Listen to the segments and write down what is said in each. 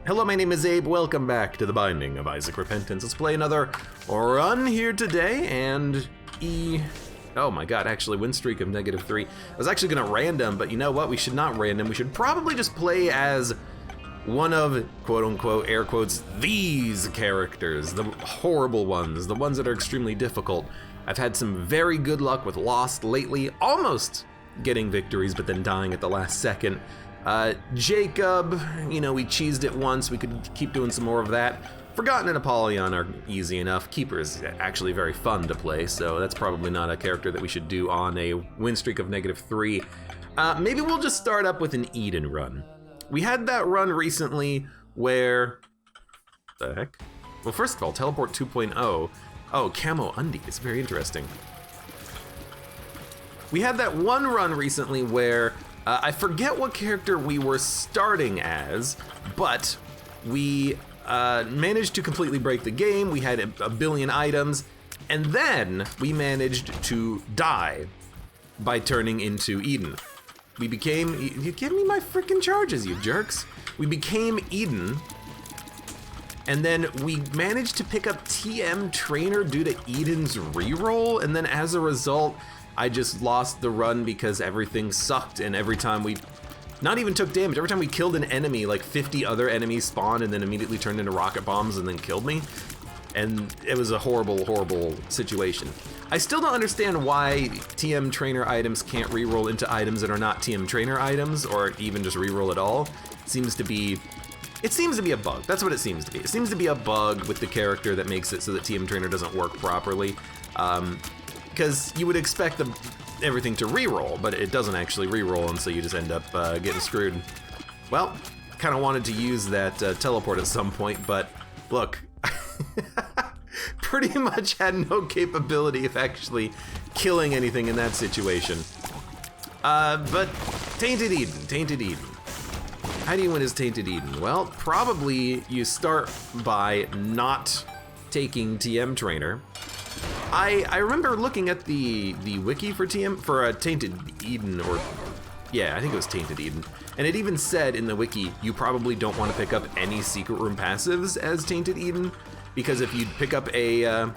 Hello, my name is Abe. Welcome back to The Binding of Isaac Repentance. Let's play another run here today, and oh my god, actually, win streak of -3. I was actually gonna random, but you know what? We should not random. We should probably just play as one of, quote-unquote, air quotes, these characters. The horrible ones, the ones that are extremely difficult. I've had some very good luck with Lost lately, almost getting victories, but then dying at the last second. Jacob, you know, we cheesed it once, we could keep doing some more of that. Forgotten and Apollyon are easy enough. Keeper is actually very fun to play, so that's probably not a character that we should do on a win streak of -3. Maybe we'll just start up with an Eden run. We had that run recently where, the heck? Well, first of all, Teleport 2.0. Oh, Camo Undies, very interesting. We had that one run recently where I forget what character we were starting as, but we managed to completely break the game. We had a billion items, and then we managed to die by turning into Eden. We became, you give me my freaking charges, you jerks. We became Eden, and then we managed to pick up TM Trainer due to Eden's reroll, and then as a result, I just lost the run because everything sucked, and every time we not even took damage, every time we killed an enemy, like 50 other enemies spawned and then immediately turned into rocket bombs and then killed me. And it was a horrible, horrible situation. I still don't understand why TM Trainer items can't reroll into items that are not TM Trainer items, or even just reroll at all. It seems to be a bug. That's what it seems to be. It seems to be a bug with the character that makes it so that TM Trainer doesn't work properly. Because you would expect everything to reroll, but it doesn't actually reroll, and so you just end up getting screwed. Well, kind of wanted to use that teleport at some point, but look, pretty much had no capability of actually killing anything in that situation. But Tainted Eden. How do you win as Tainted Eden? Well, probably you start by not taking TM Trainer. I remember looking at the wiki for Tainted Eden, or yeah, I think it was Tainted Eden, and it even said in the wiki you probably don't want to pick up any secret room passives as Tainted Eden, because if you pick up a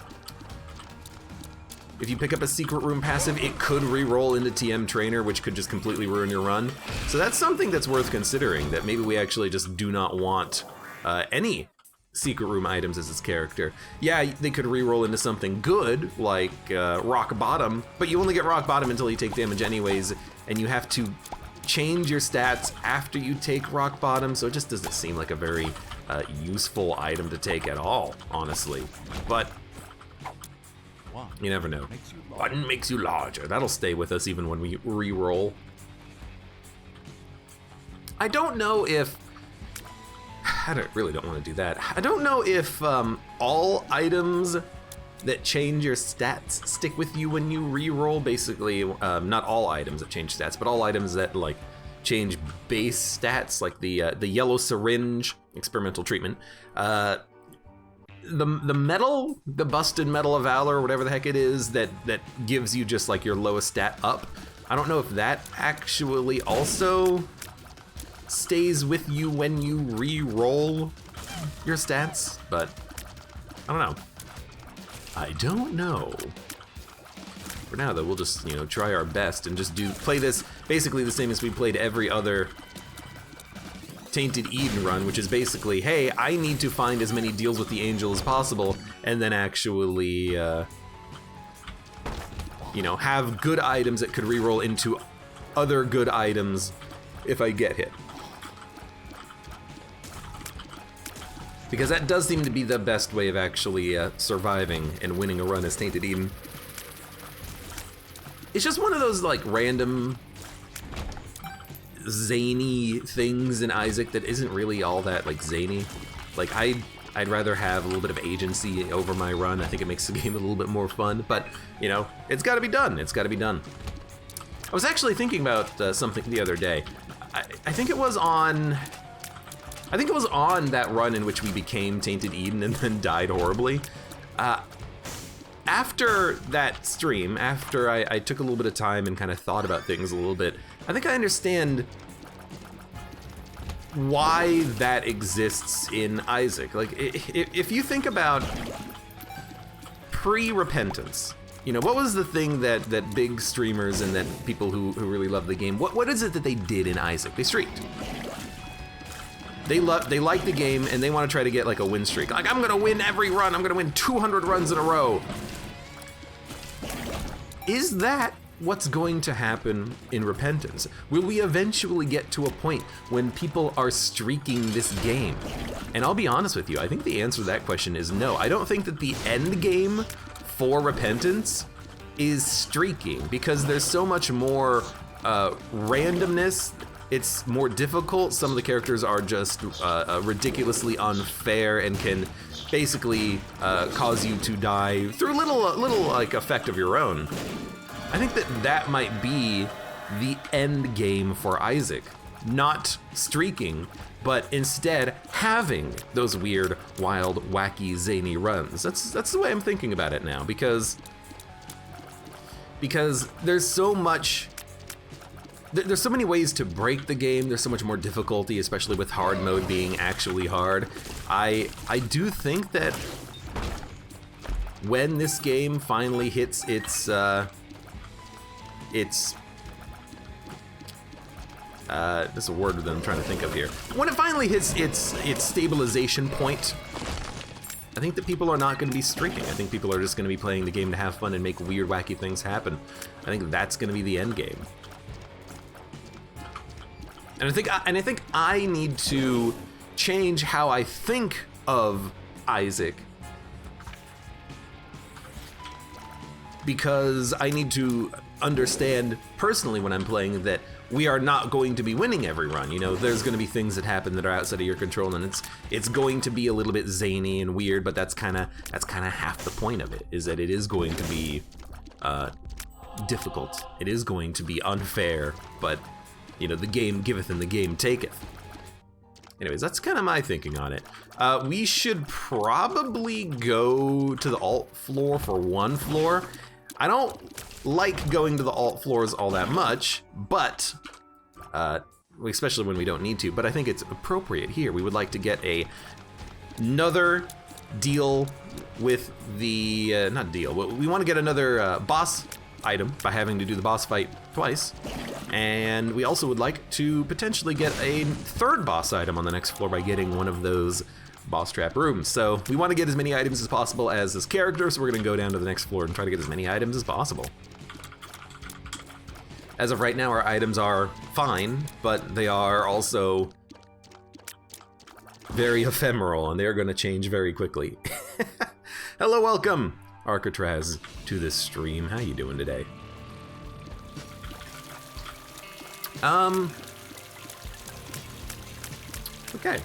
secret room passive, it could re-roll into TM Trainer, which could just completely ruin your run. So that's something that's worth considering, that maybe we actually just do not want any secret room items as its character. Yeah, they could re-roll into something good, like Rock Bottom, but you only get Rock Bottom until you take damage anyways, and you have to change your stats after you take Rock Bottom, so it just doesn't seem like a very useful item to take at all, honestly. But you never know. One makes you larger. That'll stay with us even when we re-roll. I don't know if really don't want to do that. I don't know if all items that change your stats stick with you when you re-roll. Basically, not all items that change stats, but all items that like change base stats, like the yellow syringe experimental treatment. The metal, the busted metal of valor, or whatever the heck it is, that gives you just like your lowest stat up. I don't know if that actually also stays with you when you re-roll your stats, but I don't know. For now though, we'll just, you know, try our best and just play this basically the same as we played every other Tainted Eden run, which is basically, hey, I need to find as many deals with the angel as possible, and then actually, you know, have good items that could re-roll into other good items if I get hit. Because that does seem to be the best way of actually surviving and winning a run as Tainted Eden. It's just one of those like random zany things in Isaac that isn't really all that like zany. Like I'd rather have a little bit of agency over my run. I think it makes the game a little bit more fun, but you know, it's gotta be done. It's gotta be done. I was actually thinking about something the other day. I think it was on that run in which we became Tainted Eden and then died horribly. After that stream, after I took a little bit of time and kind of thought about things a little bit, I think I understand why that exists in Isaac. Like, if you think about pre-Repentance, you know, what was the thing that big streamers and that people who really love the game, what is it that they did in Isaac? They streaked. They like the game and they want to try to get like a win streak. Like, I'm gonna win every run, I'm gonna win 200 runs in a row. Is that what's going to happen in Repentance? Will we eventually get to a point when people are streaking this game? And I'll be honest with you, I think the answer to that question is no. I don't think that the end game for Repentance is streaking, because there's so much more randomness. It's more difficult. Some of the characters are just ridiculously unfair and can basically cause you to die through a little like effect of your own. I think that might be the end game for Isaac. Not streaking, but instead having those weird, wild, wacky, zany runs. That's the way I'm thinking about it now, because there's so much. There's so many ways to break the game. There's so much more difficulty, especially with hard mode being actually hard. I do think that when this game finally hits its there's a word that I'm trying to think of here. When it finally hits its stabilization point, I think that people are not going to be streaking. I think people are just going to be playing the game to have fun and make weird, wacky things happen. I think that's going to be the end game. And I think I need to change how I think of Isaac, because I need to understand personally when I'm playing that we are not going to be winning every run. You know, there's going to be things that happen that are outside of your control, and it's going to be a little bit zany and weird. But that's kind of half the point of it, is that it is going to be difficult. It is going to be unfair, but you know, the game giveth and the game taketh. Anyways, that's kind of my thinking on it. We should probably go to the alt floor for one floor. I don't like going to the alt floors all that much, but especially when we don't need to, but I think it's appropriate here. We would like to get another deal with the, not deal, we want to get another boss item by having to do the boss fight twice. And we also would like to potentially get a third boss item on the next floor by getting one of those boss trap rooms. So we want to get as many items as possible as this character, so we're going to go down to the next floor and try to get as many items as possible. As of right now, our items are fine, but they are also very ephemeral, and they are going to change very quickly. Hello, welcome, Arcatraz, to this stream. How you doing today? Okay.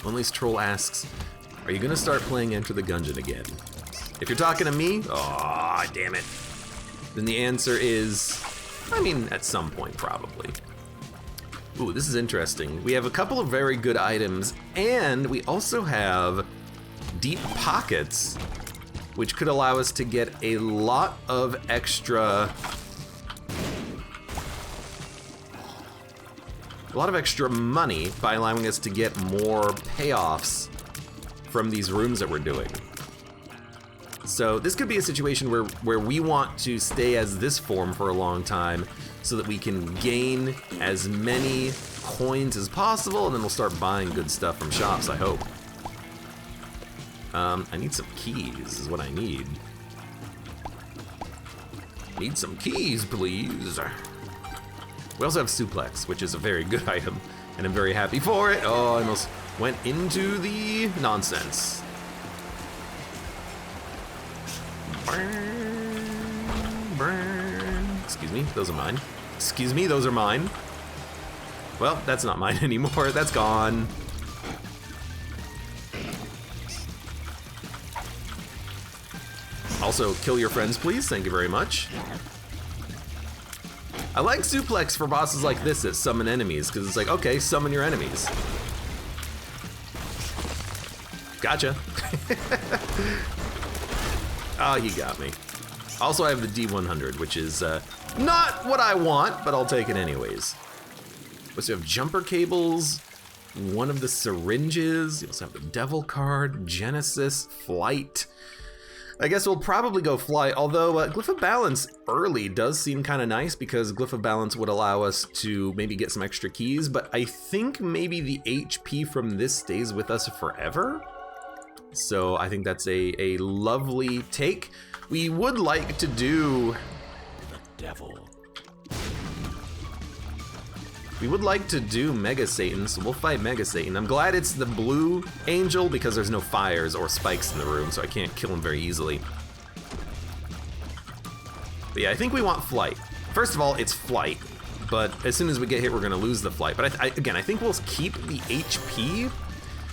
Only's Troll asks, are you gonna start playing Enter the Gungeon again? If you're talking to me, oh damn it, then the answer is, I mean, at some point probably. Ooh, this is interesting. We have a couple of very good items, and we also have deep pockets, which could allow us to get a lot of extra money by allowing us to get more payoffs from these rooms that we're doing. So this could be a situation where we want to stay as this form for a long time so that we can gain as many coins as possible, and then we'll start buying good stuff from shops, I hope. I need some keys is what I need. Need some keys, please. We also have Suplex, which is a very good item, and I'm very happy for it. Oh, I almost went into the nonsense. Burn, burn. Excuse me, those are mine. Excuse me, those are mine. Well, that's not mine anymore. That's gone. Also, kill your friends, please. Thank you very much. I like Suplex for bosses like this that summon enemies, because it's like, okay, summon your enemies. Gotcha. Oh, he got me. Also, I have the D100, which is not what I want, but I'll take it anyways. We also have jumper cables, one of the syringes. You also have the devil card, Genesis, flight. I guess we'll probably go flight, although Glyph of Balance early does seem kind of nice because Glyph of Balance would allow us to maybe get some extra keys, but I think maybe the HP from this stays with us forever. So I think that's a lovely take. We would like to do the devil. We would like to do Mega Satan, so we'll fight Mega Satan. I'm glad it's the blue angel because there's no fires or spikes in the room, so I can't kill him very easily. But yeah, I think we want flight. First of all, it's flight, but as soon as we get hit, we're gonna lose the flight. But again, I think we'll keep the HP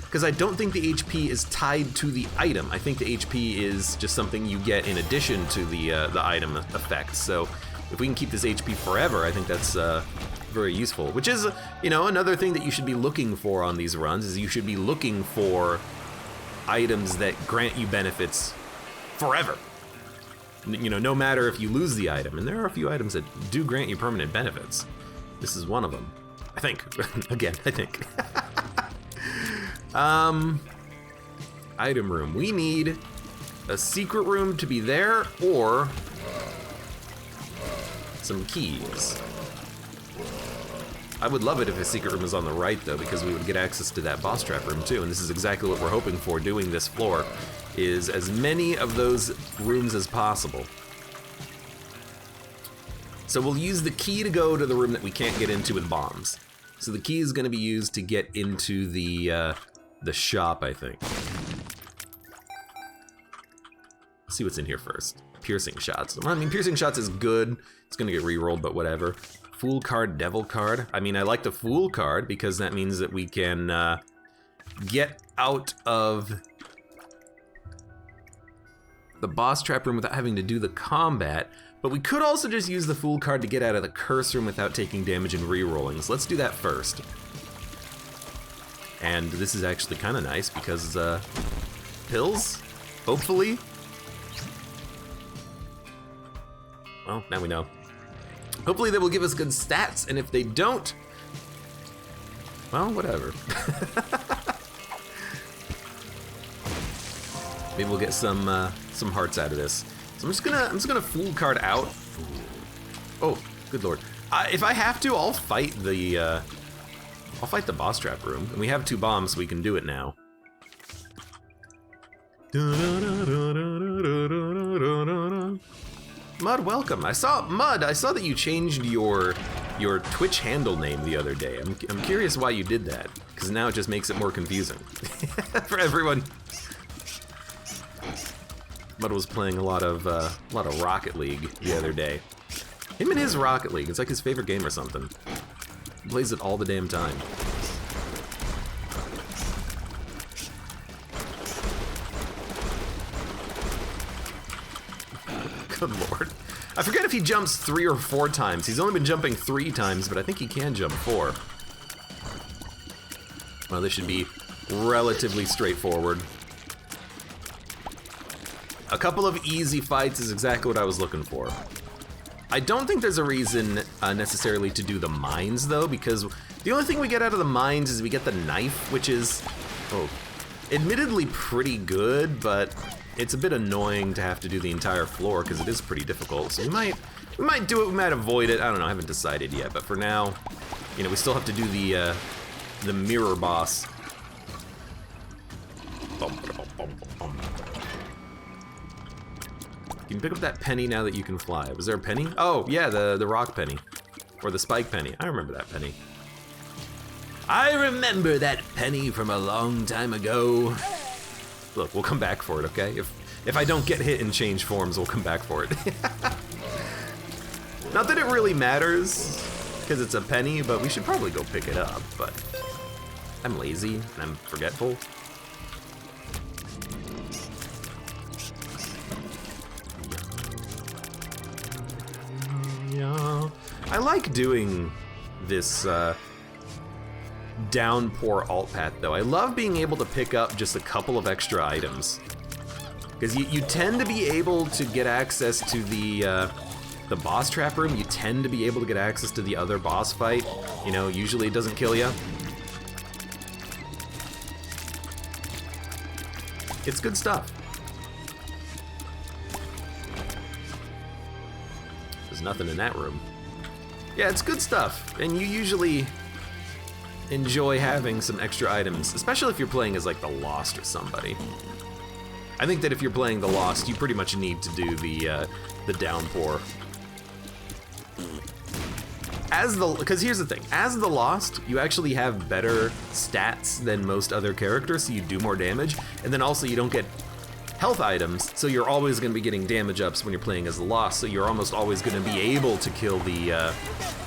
because I don't think the HP is tied to the item. I think the HP is just something you get in addition to the item effect. So if we can keep this HP forever, I think that's very useful, which is, you know, another thing that you should be looking for on these runs is you should be looking for items that grant you benefits forever. You know, no matter if you lose the item, and there are a few items that do grant you permanent benefits. This is one of them, I think. Again, I think. Item room. We need a secret room to be there or some keys. I would love it if a secret room is on the right, though, because we would get access to that boss trap room, too. And this is exactly what we're hoping for doing this floor, is as many of those rooms as possible. So we'll use the key to go to the room that we can't get into with bombs. So the key is going to be used to get into the shop, I think. Let's see what's in here first. Piercing shots. Well, I mean, piercing shots is good. It's going to get re-rolled, but whatever. Fool card, devil card. I mean, I like the fool card because that means that we can get out of the boss trap room without having to do the combat, but we could also just use the fool card to get out of the curse room without taking damage and re-rolling. So let's do that first. And this is actually kind of nice because pills, hopefully. Well, now we know. Hopefully they will give us good stats, and if they don't, well, whatever. Maybe we'll get some hearts out of this. So I'm just gonna fool card out. Oh, good lord! If I have to, I'll fight the boss trap room, and we have 2 bombs, so we can do it now. Mud, welcome. Mud, I saw that you changed your Twitch handle name the other day. I'm curious why you did that, because now it just makes it more confusing for everyone. Mud was playing a lot of Rocket League the other day. Him and his Rocket League, it's like his favorite game or something. He plays it all the damn time. Good lord. I forget if he jumps 3 or 4 times. He's only been jumping 3 times, but I think he can jump 4. Well, this should be relatively straightforward. A couple of easy fights is exactly what I was looking for. I don't think there's a reason necessarily to do the mines, though, because the only thing we get out of the mines is we get the knife, which is, admittedly pretty good, but it's a bit annoying to have to do the entire floor because it is pretty difficult. So we might do it, we might avoid it. I don't know, I haven't decided yet. But for now, you know, we still have to do the mirror boss. You can pick up that penny now that you can fly. Was there a penny? Oh yeah, the rock penny, or the spike penny. I remember that penny. I remember that penny from a long time ago. Look, we'll come back for it, okay? If I don't get hit in change forms, we'll come back for it. Not that it really matters, because it's a penny, but we should probably go pick it up, but I'm lazy and I'm forgetful. I like doing this downpour alt path, though. I love being able to pick up just a couple of extra items, because you tend to be able to get access to the the boss trap room, you tend to be able to get access to the other boss fight. You know, usually it doesn't kill you. It's good stuff. There's nothing in that room. Yeah, it's good stuff, and you usually enjoy having some extra items, especially if you're playing as like the Lost or somebody. I think that if you're playing the Lost, you pretty much need to do the downpour. Because here's the thing, as the Lost, you actually have better stats than most other characters, so you do more damage, and then also you don't get health items, so you're always going to be getting damage ups when you're playing as the Lost, so you're almost always going to be able to kill the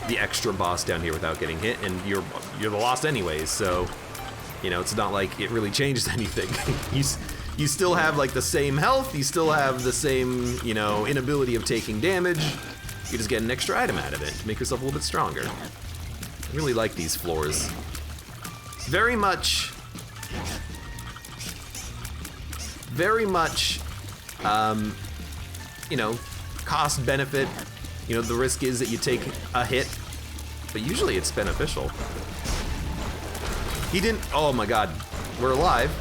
extra boss down here without getting hit, and you're the Lost anyways, so, you know, it's not like it really changed anything. You still have like the same health, you still have the same, you know, inability of taking damage. You just get an extra item out of it to make yourself a little bit stronger. I really like these floors. Very much, you know, cost benefit. You know, the risk is that you take a hit, but usually it's beneficial. He didn't, oh my God, we're alive.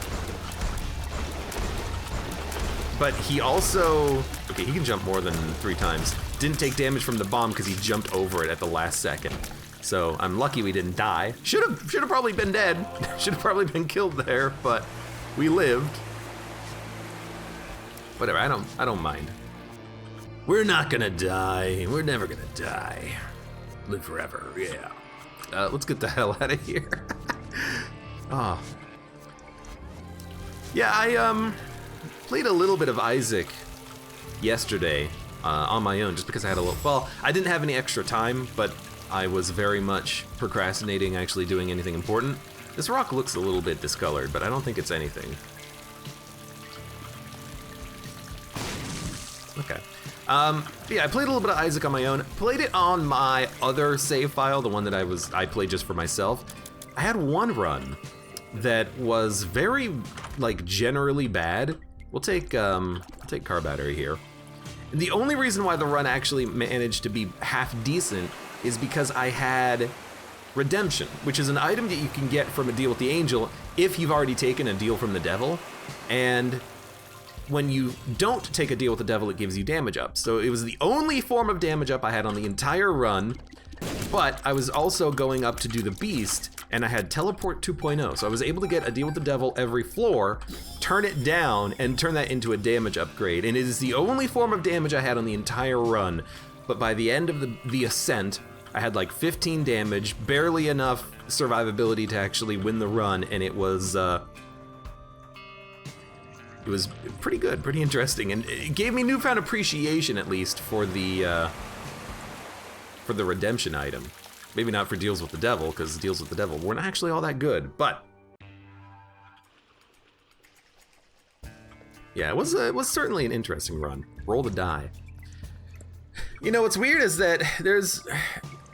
But he also, okay, he can jump more than 3 times. Didn't take damage from the bomb because he jumped over it at the last second. So I'm lucky we didn't die. Should have probably been dead. Should have probably been killed there, but we lived. Whatever, I don't mind. We're not gonna die. We're never gonna die. Live forever, yeah. Let's get the hell out of here. Oh. Yeah, I played a little bit of Isaac yesterday on my own, just because I had a little, well, I didn't have any extra time, but I was very much procrastinating actually doing anything important. This rock looks a little bit discolored, but I don't think it's anything. Okay. Yeah, I played a little bit of Isaac on my own. Played it on my other save file, the one that I played just for myself. I had one run that was very, like, generally bad. We'll take car battery here. And the only reason why the run actually managed to be half decent is because I had Redemption, which is an item that you can get from a deal with the angel if you've already taken a deal from the devil. And when you don't take a deal with the devil, it gives you damage up. So it was the only form of damage up I had on the entire run, but I was also going up to do the beast, and I had Teleport 2.0, so I was able to get a deal with the devil every floor, turn it down, and turn that into a damage upgrade. And it is the only form of damage I had on the entire run, but by the end of the ascent, I had like 15 damage, barely enough survivability to actually win the run, and it was pretty good, pretty interesting, and it gave me newfound appreciation, at least, for the redemption item. Maybe not for deals with the devil, because deals with the devil weren't actually all that good, but yeah, it was certainly an interesting run. Roll the die. You know, what's weird is that there's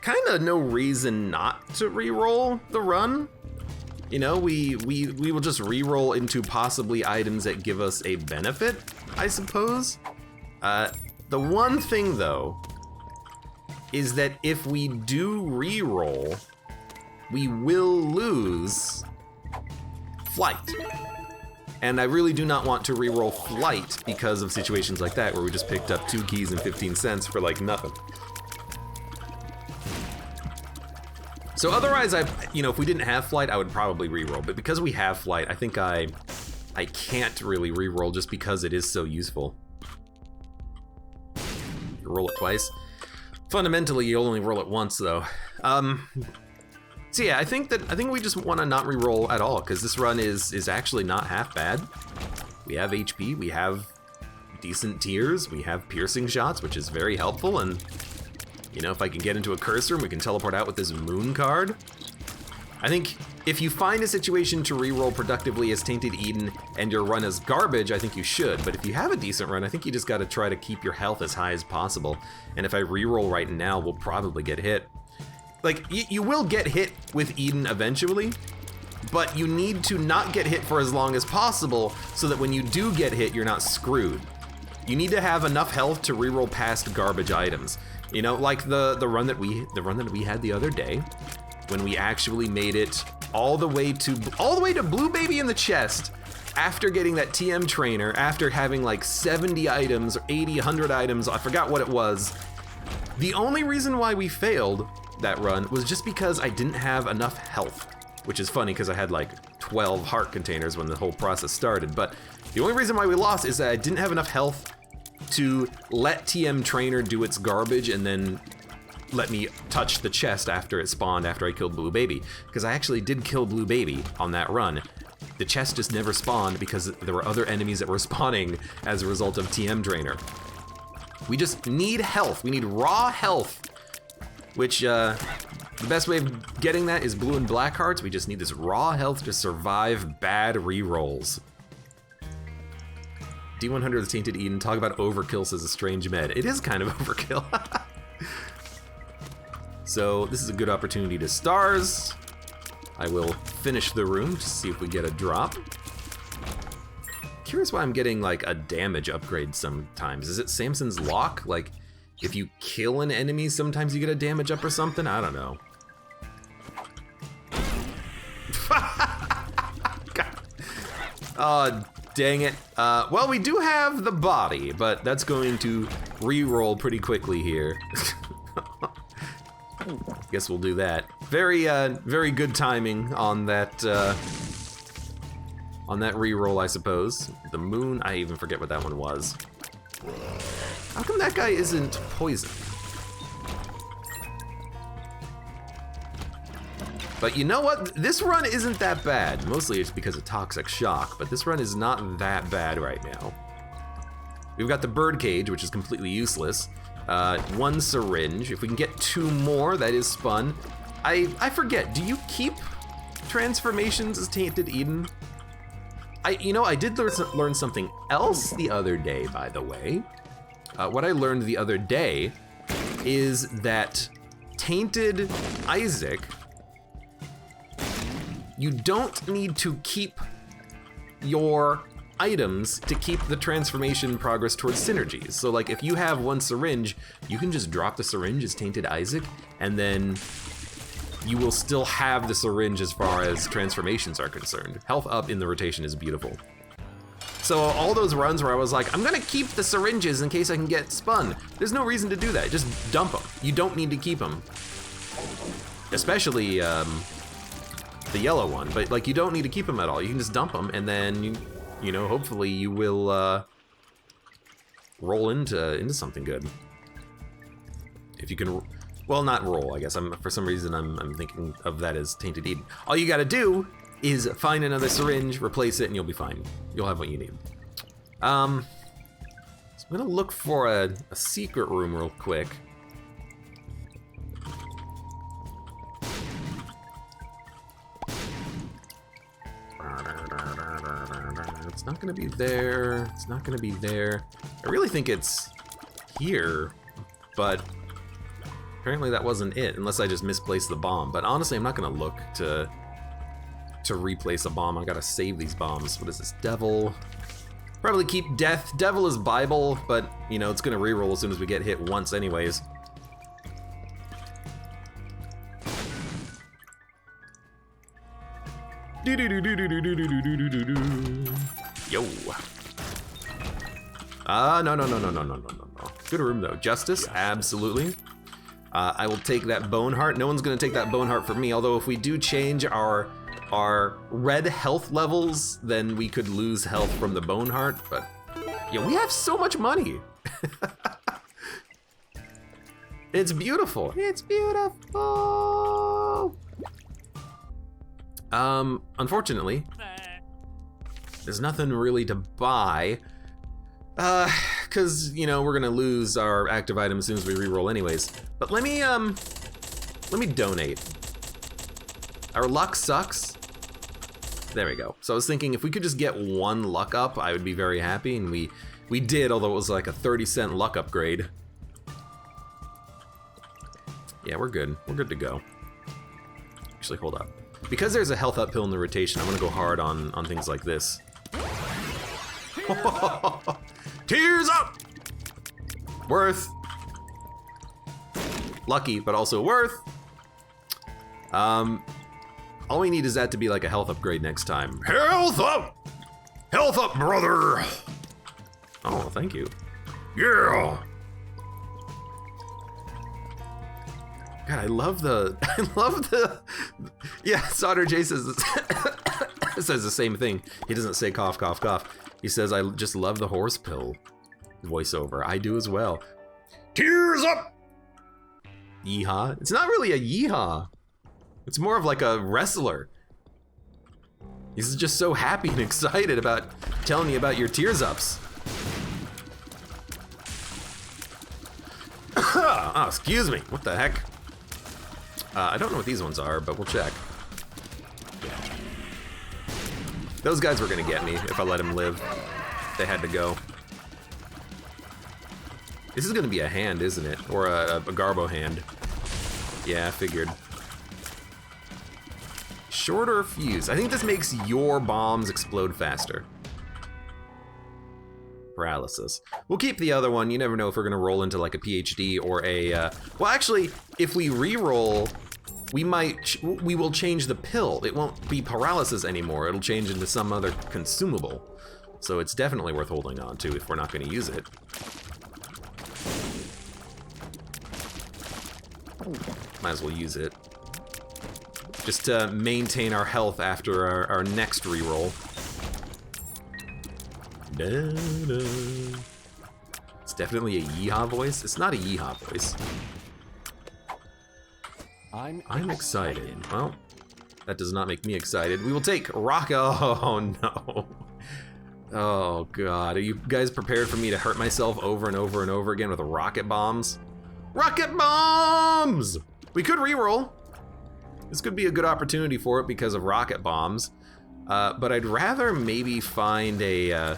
kind of no reason not to re-roll the run. You know, we will just re-roll into possibly items that give us a benefit, I suppose. The one thing, though, is that if we do re-roll, we will lose flight. And I really do not want to re-roll flight because of situations like that, where we just picked up 2 keys and 15 cents for like nothing. So otherwise, you know, if we didn't have flight, I would probably re-roll. But because we have flight, I think I can't really re-roll just because it is so useful. You roll it twice. Fundamentally, you only roll it once, though. So yeah, I think we just want to not re-roll at all, because this run is actually not half bad. We have HP, we have decent tiers, we have piercing shots, which is very helpful, and you know, if I can get into a curse room, we can teleport out with this moon card. I think if you find a situation to re-roll productively as Tainted Eden and your run is garbage, I think you should. But if you have a decent run, I think you just gotta try to keep your health as high as possible. And if I re-roll right now, we'll probably get hit. Like, you will get hit with Eden eventually, but you need to not get hit for as long as possible so that when you do get hit, you're not screwed. You need to have enough health to re-roll past garbage items. You know, like the run that we had the other day, when we actually made it all the way to Blue Baby in the chest after getting that TM trainer, after having like 70 items or 80, 100 items, I forgot what it was. The only reason why we failed that run was just because I didn't have enough health, which is funny because I had like 12 heart containers when the whole process started. But the only reason why we lost is that I didn't have enough health to let TM trainer do its garbage and then let me touch the chest after it spawned after I killed Blue Baby. Because I actually did kill Blue Baby on that run. The chest just never spawned because there were other enemies that were spawning as a result of TM trainer. We just need health. We need raw health, which the best way of getting that is blue and black hearts. We just need this raw health to survive bad rerolls. D100 the Tainted Eden, talk about overkill, says a strange med. It is kind of overkill. So this is a good opportunity to stars. I will finish the room to see if we get a drop. Curious why I'm getting like a damage upgrade sometimes. Is it Samson's Lock? Like if you kill an enemy, sometimes you get a damage up or something? I don't know. Oh, dang it. Well, we do have the body, but that's going to re-roll pretty quickly here. Guess we'll do that. Very good timing on that re-roll, I suppose. The moon, I even forget what that one was. How come that guy isn't poisoned? But you know what? This run isn't that bad. Mostly it's because of Toxic Shock, but this run is not that bad right now. We've got the birdcage, which is completely useless. 1 syringe. If we can get 2 more, that is fun. I forget, do you keep transformations as Tainted Eden? I did learn something else the other day, by the way. What I learned the other day is that Tainted Isaac, you don't need to keep your items to keep the transformation progress towards synergies. So like if you have 1 syringe, you can just drop the syringe as Tainted Isaac, and then you will still have the syringe as far as transformations are concerned. Health up in the rotation is beautiful. So all those runs where I was like, I'm gonna keep the syringes in case I can get spun. There's no reason to do that, just dump them. You don't need to keep them. Especially the yellow one, but like you don't need to keep them at all. You can just dump them, and then you know, hopefully you will roll into something good. If you can, well, not roll, I guess. For some reason I'm thinking of that as Tainted Eden. All you gotta do is find another syringe, replace it, and you'll be fine. You'll have what you need. So I'm gonna look for a secret room real quick. It's not gonna be there. It's not gonna be there. I really think it's here, but apparently that wasn't it, unless I just misplaced the bomb. But honestly, I'm not gonna look to replace a bomb. I gotta save these bombs. What is this? Devil. Probably keep death. Devil is Bible, but you know, it's gonna reroll as soon as we get hit once anyways. Yo. No. Good room though. Justice, absolutely. I will take that bone heart. No one's gonna take that bone heart from me, although if we do change our red health levels, then we could lose health from the bone heart, but yeah, we have so much money. It's beautiful. It's beautiful. Unfortunately, there's nothing really to buy. Cause you know, we're gonna lose our active item as soon as we reroll anyways. But let me donate. Our luck sucks. There we go. So I was thinking if we could just get 1 luck up, I would be very happy, and we did, although it was like a 30-cent luck upgrade. Yeah, we're good. We're good to go. Actually, hold up. Because there's a health up pill in the rotation, I'm gonna go hard on things like this. Tears up! Worth. lucky, but also worth. All we need is that to be like a health upgrade next time. Health up! Health up, brother! Oh, thank you. Yeah! God, I love the, yeah, Solder J says, says the same thing. He doesn't say cough, cough, cough. He says, I just love the horse pill voiceover. I do as well. Tears up! Yeehaw. It's not really a yeehaw. It's more of like a wrestler. He's just so happy and excited about telling you about your tears ups. Oh, excuse me. What the heck? I don't know what these ones are, but we'll check. Those guys were gonna get me if I let him live. They had to go. This is gonna be a hand, isn't it? Or a Garbo hand. Yeah, I figured. Shorter fuse. I think this makes your bombs explode faster. Paralysis. We'll keep the other one. You never know if we're gonna roll into like a PhD or a, well actually, if we re-roll, we will change the pill. It won't be paralysis anymore. It'll change into some other consumable. So it's definitely worth holding on to if we're not gonna use it. Might as well use it. Just to maintain our health after our next reroll. It's definitely a yeehaw voice. It's not a yeehaw voice. I'm excited. Well, that does not make me excited. We will take rock. Oh no. Oh god. Are you guys prepared for me to hurt myself over and over and over again with rocket bombs? Rocket bombs! We could reroll. This could be a good opportunity for it because of rocket bombs. But I'd rather maybe find a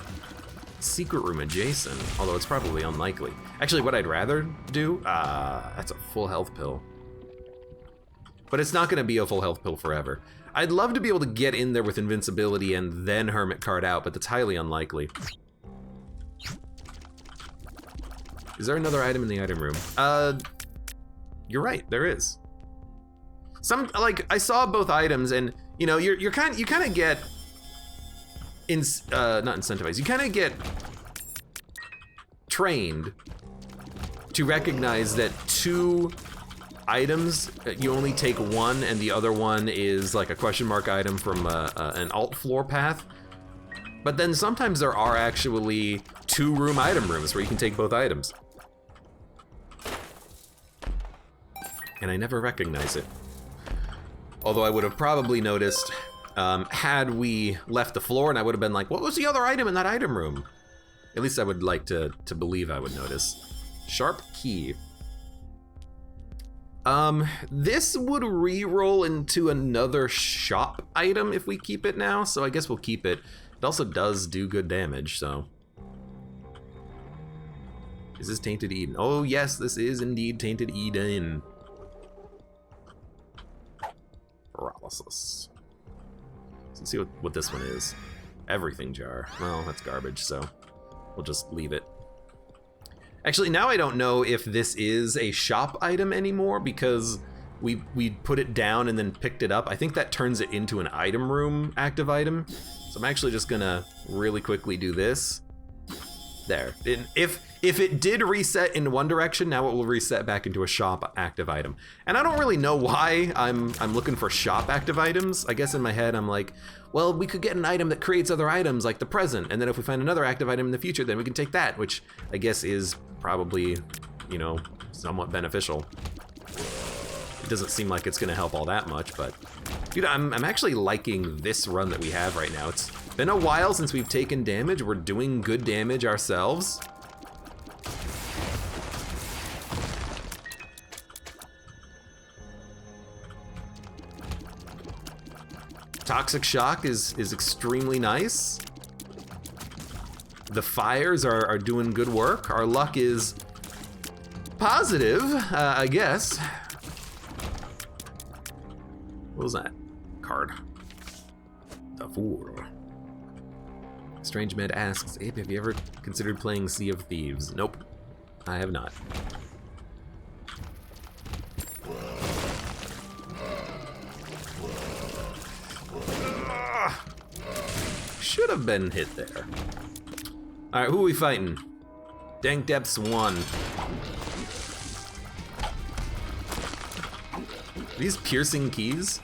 secret room adjacent, although it's probably unlikely. Actually, what I'd rather do, that's a full health pill. But it's not gonna be a full health pill forever. I'd love to be able to get in there with invincibility and then hermit card out, but that's highly unlikely. Is there another item in the item room? You're right, there is. I saw both items, and you know, you kind of get not incentivized. You kind of get trained to recognize that two items, you only take one, and the other one is like a question mark item from an alt floor path. But then sometimes there are actually 2-room item rooms where you can take both items, and I never recognize it. Although I would have probably noticed had we left the floor, and I would have been like, what was the other item in that item room? At least I would like to believe I would notice. Sharp key. This would re-roll into another shop item if we keep it now, so I guess we'll keep it. It also does do good damage, so. Is this Tainted Eden? Oh yes, this is indeed Tainted Eden. Paralysis. Let's see what this one is. Everything jar. Well, that's garbage, so we'll just leave it. Actually, now I don't know if this is a shop item anymore because we put it down and then picked it up. I think that turns it into an item room active item. So I'm actually just gonna really quickly do this. There. And if it did reset in one direction, now it will reset back into a shop active item. And I don't really know why I'm looking for shop active items. I guess in my head I'm like, well, we could get an item that creates other items like the present, and then if we find another active item in the future, then we can take that, which I guess is probably, you know, somewhat beneficial. It doesn't seem like it's gonna help all that much, but dude, I'm actually liking this run that we have right now. It's been a while since we've taken damage. We're doing good damage ourselves. Toxic Shock is extremely nice. The fires are doing good work. Our luck is positive, I guess. What was that? Card. The Fool. Strange Med asks, Abe, have you ever considered playing Sea of Thieves? Nope, I have not. should have been hit there. All right, who are we fighting? Dank Depths 1. These piercing keys?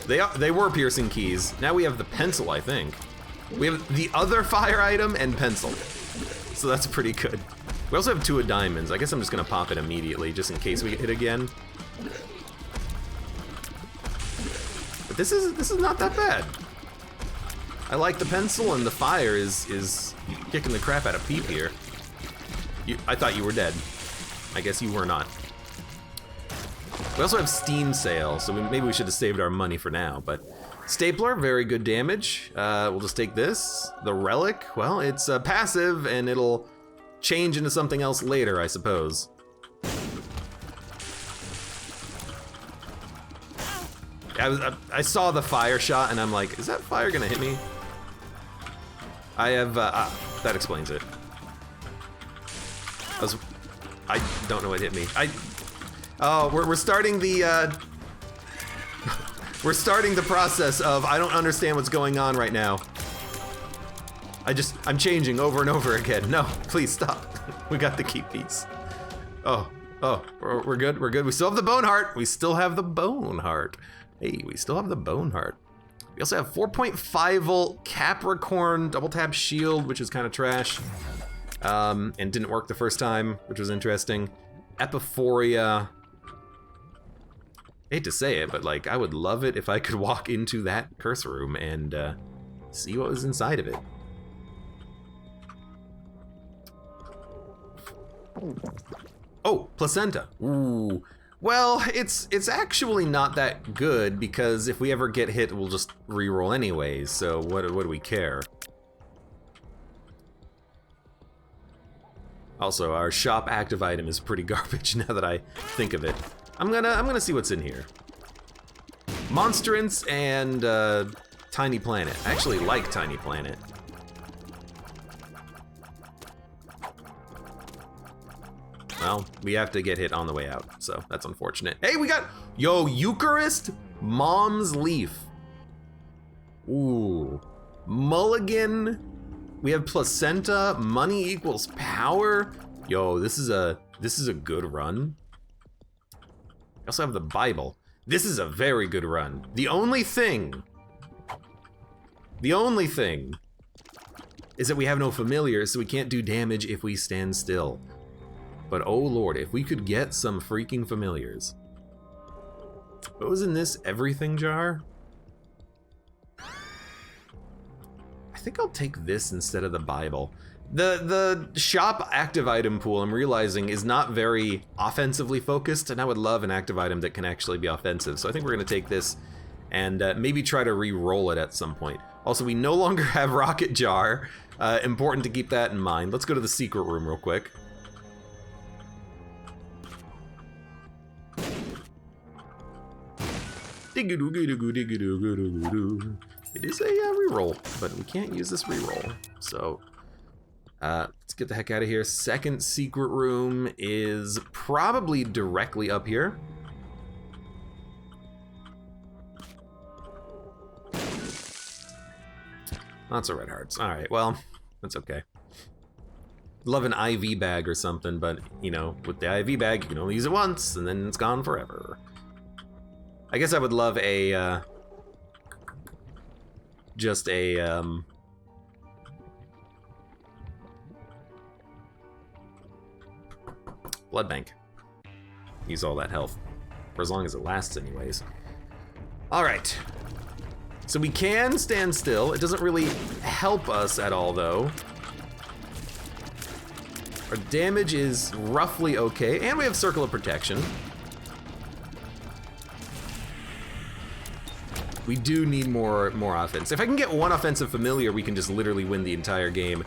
They were piercing keys. Now we have the pencil, I think. We have the other fire item and pencil. So that's pretty good. We also have 2 of diamonds. I guess I'm just gonna pop it immediately just in case we get hit again. But this is not that bad. I like the pencil, and the fire is kicking the crap out of Peep here. I thought you were dead. I guess you were not. We also have Steam Sale, so maybe we should have saved our money for now, but Stapler, very good damage. We'll just take this. The Relic, well, it's passive, and it'll change into something else later, I suppose. I saw the fire shot, and I'm like, is that fire gonna hit me? I have, that explains it. I don't know what hit me. Oh, we're starting the, we're starting the process of I don't understand what's going on right now. I'm changing over and over again. No, please stop. We got the key piece. Oh, we're good, we're good. We still have the bone heart. We still have the bone heart. Hey, we still have the bone heart. We also have 4.5 volt Capricorn double tap shield, which is kind of trash. And didn't work the first time, which was interesting. Epiphoria. I hate to say it, but like I would love it if I could walk into that curse room and see what was inside of it. Oh, placenta. Ooh. Well, it's actually not that good because if we ever get hit, we'll just reroll anyways. So what do we care? Also, our shop active item is pretty garbage now that I think of it. I'm gonna see what's in here. Monstrance and Tiny Planet. I actually like Tiny Planet. Well, we have to get hit on the way out, so that's unfortunate. Hey, we got, Eucharist, Mom's Leaf. Ooh, Mulligan. We have Placenta, money equals power. Yo, this is a good run. We also have the Bible. This is a very good run. The only thing is that we have no familiars, so we can't do damage if we stand still. But oh lord, if we could get some freaking familiars. What was in this everything jar? I think I'll take this instead of the Bible. The shop active item pool, I'm realizing, is not very offensively focused, and I would love an active item that can actually be offensive. So I think we're gonna take this and maybe try to re-roll it at some point. Also, we no longer have Rocket Jar. Important to keep that in mind. Let's go to the secret room real quick. It is a reroll, but we can't use this reroll. So let's get the heck out of here. Second secret room is probably directly up here. Lots of red hearts. All right, well, that's okay. Love an IV bag or something, but you know, with the IV bag, you can only use it once, and then it's gone forever. I guess I would love a, just a, blood bank. Use all that health, for as long as it lasts anyways. All right, so we can stand still. It doesn't really help us at all though. Our damage is roughly okay, and we have Circle of Protection. We do need more offense. If I can get one offensive familiar, we can just literally win the entire game.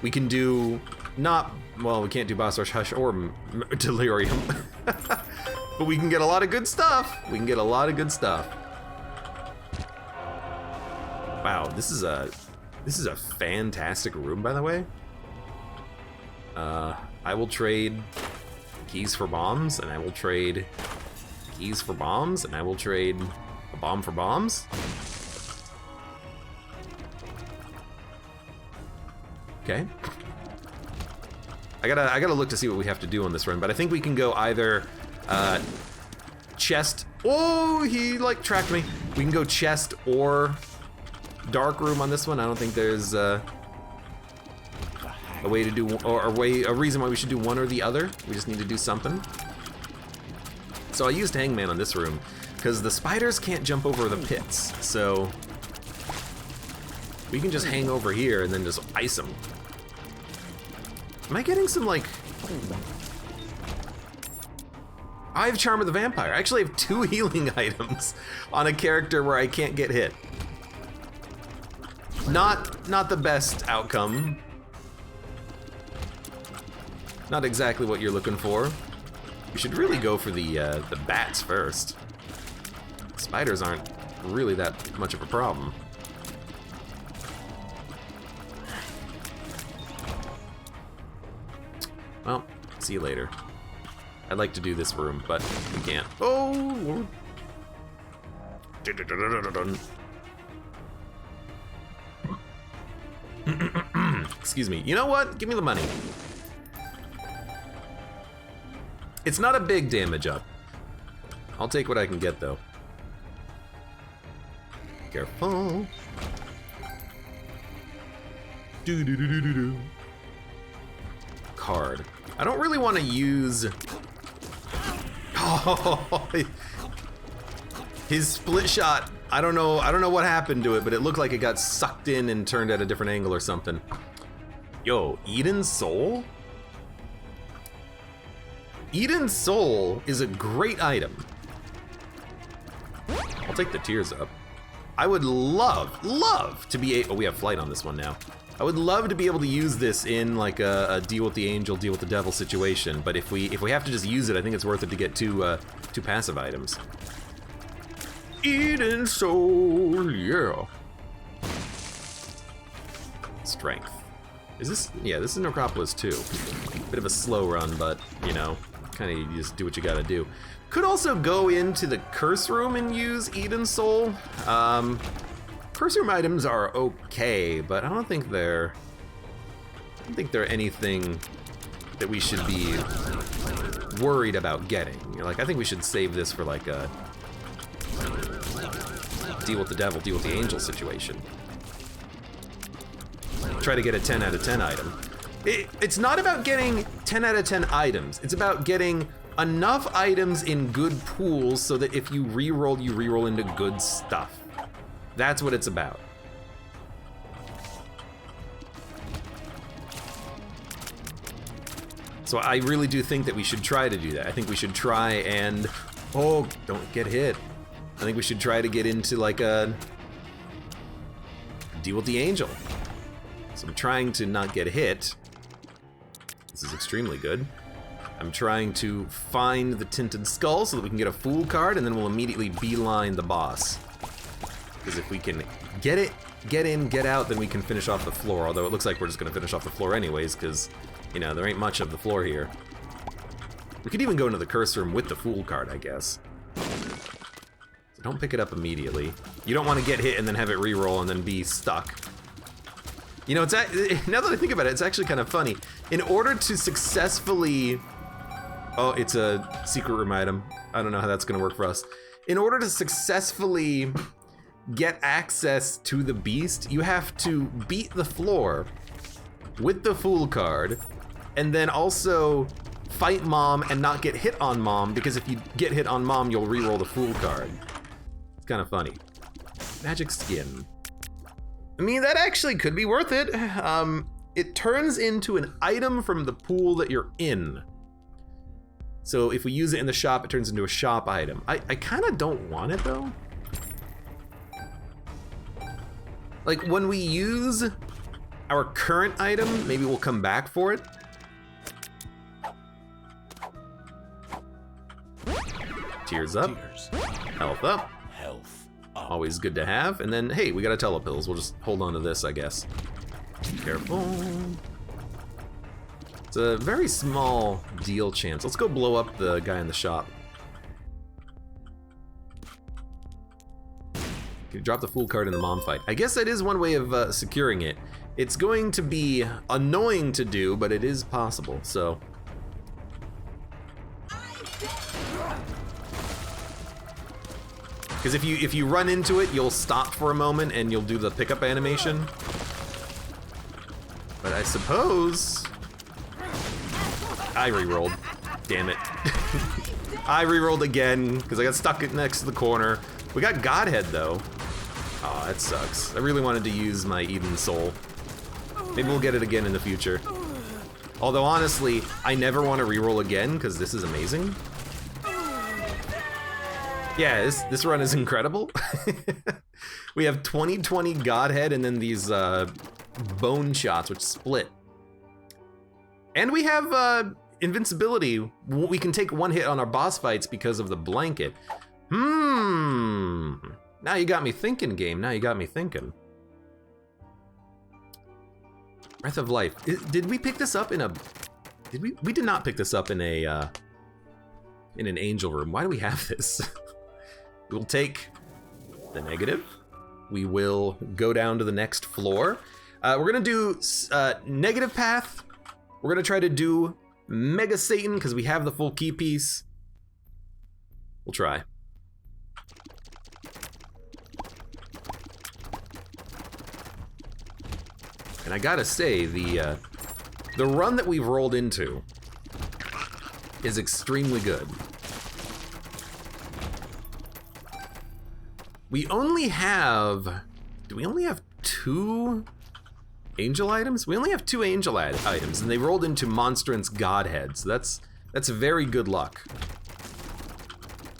We can do well, we can't do Boss Rush, Hush, or Delirium. But we can get a lot of good stuff. We can get a lot of good stuff. Wow, this is a fantastic room, by the way. I will trade keys for bombs, and I will trade keys for bombs, and I will trade a bomb for bombs. Okay. I gotta look to see what we have to do on this run, but I think we can go either chest. Oh, he like tracked me. We can go chest or dark room on this one. I don't think there's a way to do, or a reason why we should do one or the other. We just need to do something. So I used Hangman on this room because the spiders can't jump over the pits, so we can just hang over here and then just ice them. Am I getting some, like... I have Charm of the Vampire. I actually have 2 healing items on a character where I can't get hit. Not the best outcome. Not exactly what you're looking for. You should really go for the bats first. Spiders aren't really that much of a problem. Well, see you later. I'd like to do this room, but we can't. Oh! Excuse me. You know what? Give me the money. It's not a big damage up. I'll take what I can get, though. Careful. Do-do-do-do-do-do. Card. I don't really want to use... Oh, his split shot. I don't know what happened to it, but it looked like it got sucked in and turned at a different angle or something. Yo, Eden's Soul? Eden's Soul is a great item. I'll take the tears up. I would love to be oh, we have flight on this one now. I would love to be able to use this in like a deal with the angel, deal with the devil situation, but if we have to just use it, I think it's worth it to get two passive items. Eden's Soul, yeah. Strength. Is this, yeah, this is Necropolis 2. Bit of a slow run, but, you know, kind of you just do what you gotta do. Could also go into the curse room and use Eden's Soul. Curse room items are okay, but I don't think they're anything that we should be worried about getting. You know, like, I think we should save this for like a deal with the devil, deal with the angel situation. Try to get a 10 out of 10 item. It's not about getting 10 out of 10 items. It's about getting enough items in good pools so that if you re-roll into good stuff. That's what it's about. So I really do think that we should try to do that. I think we should try and... Oh, don't get hit. I think we should try to get into like a... deal with the angel. So I'm trying to not get hit. This is extremely good. I'm trying to find the Tinted Skull so that we can get a Fool card, and then we'll immediately beeline the boss. Because if we can get it, get in, get out, then we can finish off the floor. Although it looks like we're just going to finish off the floor anyways, because, you know, there ain't much of the floor here. We could even go into the curse room with the Fool card, I guess. So don't pick it up immediately. You don't want to get hit and then have it re-roll and then be stuck. You know, now that I think about it, it's actually kind of funny. In order to successfully... Oh, it's a secret room item. I don't know how that's going to work for us. In order to successfully get access to the beast, you have to beat the floor with the Fool card, and then also fight Mom and not get hit on Mom, because if you get hit on Mom, you'll re-roll the Fool card. It's kind of funny. Magic Skin. I mean, that actually could be worth it. It turns into an item from the pool that you're in. So if we use it in the shop, it turns into a shop item. I kind of don't want it, though. Like, when we use our current item, maybe we'll come back for it. Tears up. Health up. Always good to have. And then, hey, we got a telepills. We'll just hold on to this, I guess. Careful. It's a very small deal chance. Let's go blow up the guy in the shop. Can you drop the fool card in the mom fight? I guess that is one way of securing it. It's going to be annoying to do, but it is possible, so. Because if you run into it, you'll stop for a moment and you'll do the pickup animation. But I suppose I re-rolled. Damn it. I re-rolled again because I got stuck next to the corner. We got Godhead though. Oh, that sucks. I really wanted to use my Eden Soul. Maybe we'll get it again in the future. Although honestly, I never want to re-roll again because this is amazing. Yeah, this run is incredible. We have 20/20 Godhead and then these bone shots which split. And we have invincibility. We can take one hit on our boss fights because of the blanket. Now you got me thinking, game. Now you got me thinking. Breath of Life. Did we pick this up in a... We did not pick this up in a... in an angel room. Why do we have this? We'll take the negative. We will go down to the next floor. We're gonna do negative path. We're gonna try to do Mega Satan because we have the full key piece. We'll try. And I gotta say, the run that we've rolled into is extremely good. We only have, do we only have 2 angel items? We only have 2 angel items, and they rolled into Monstrance Godhead, so that's very good luck.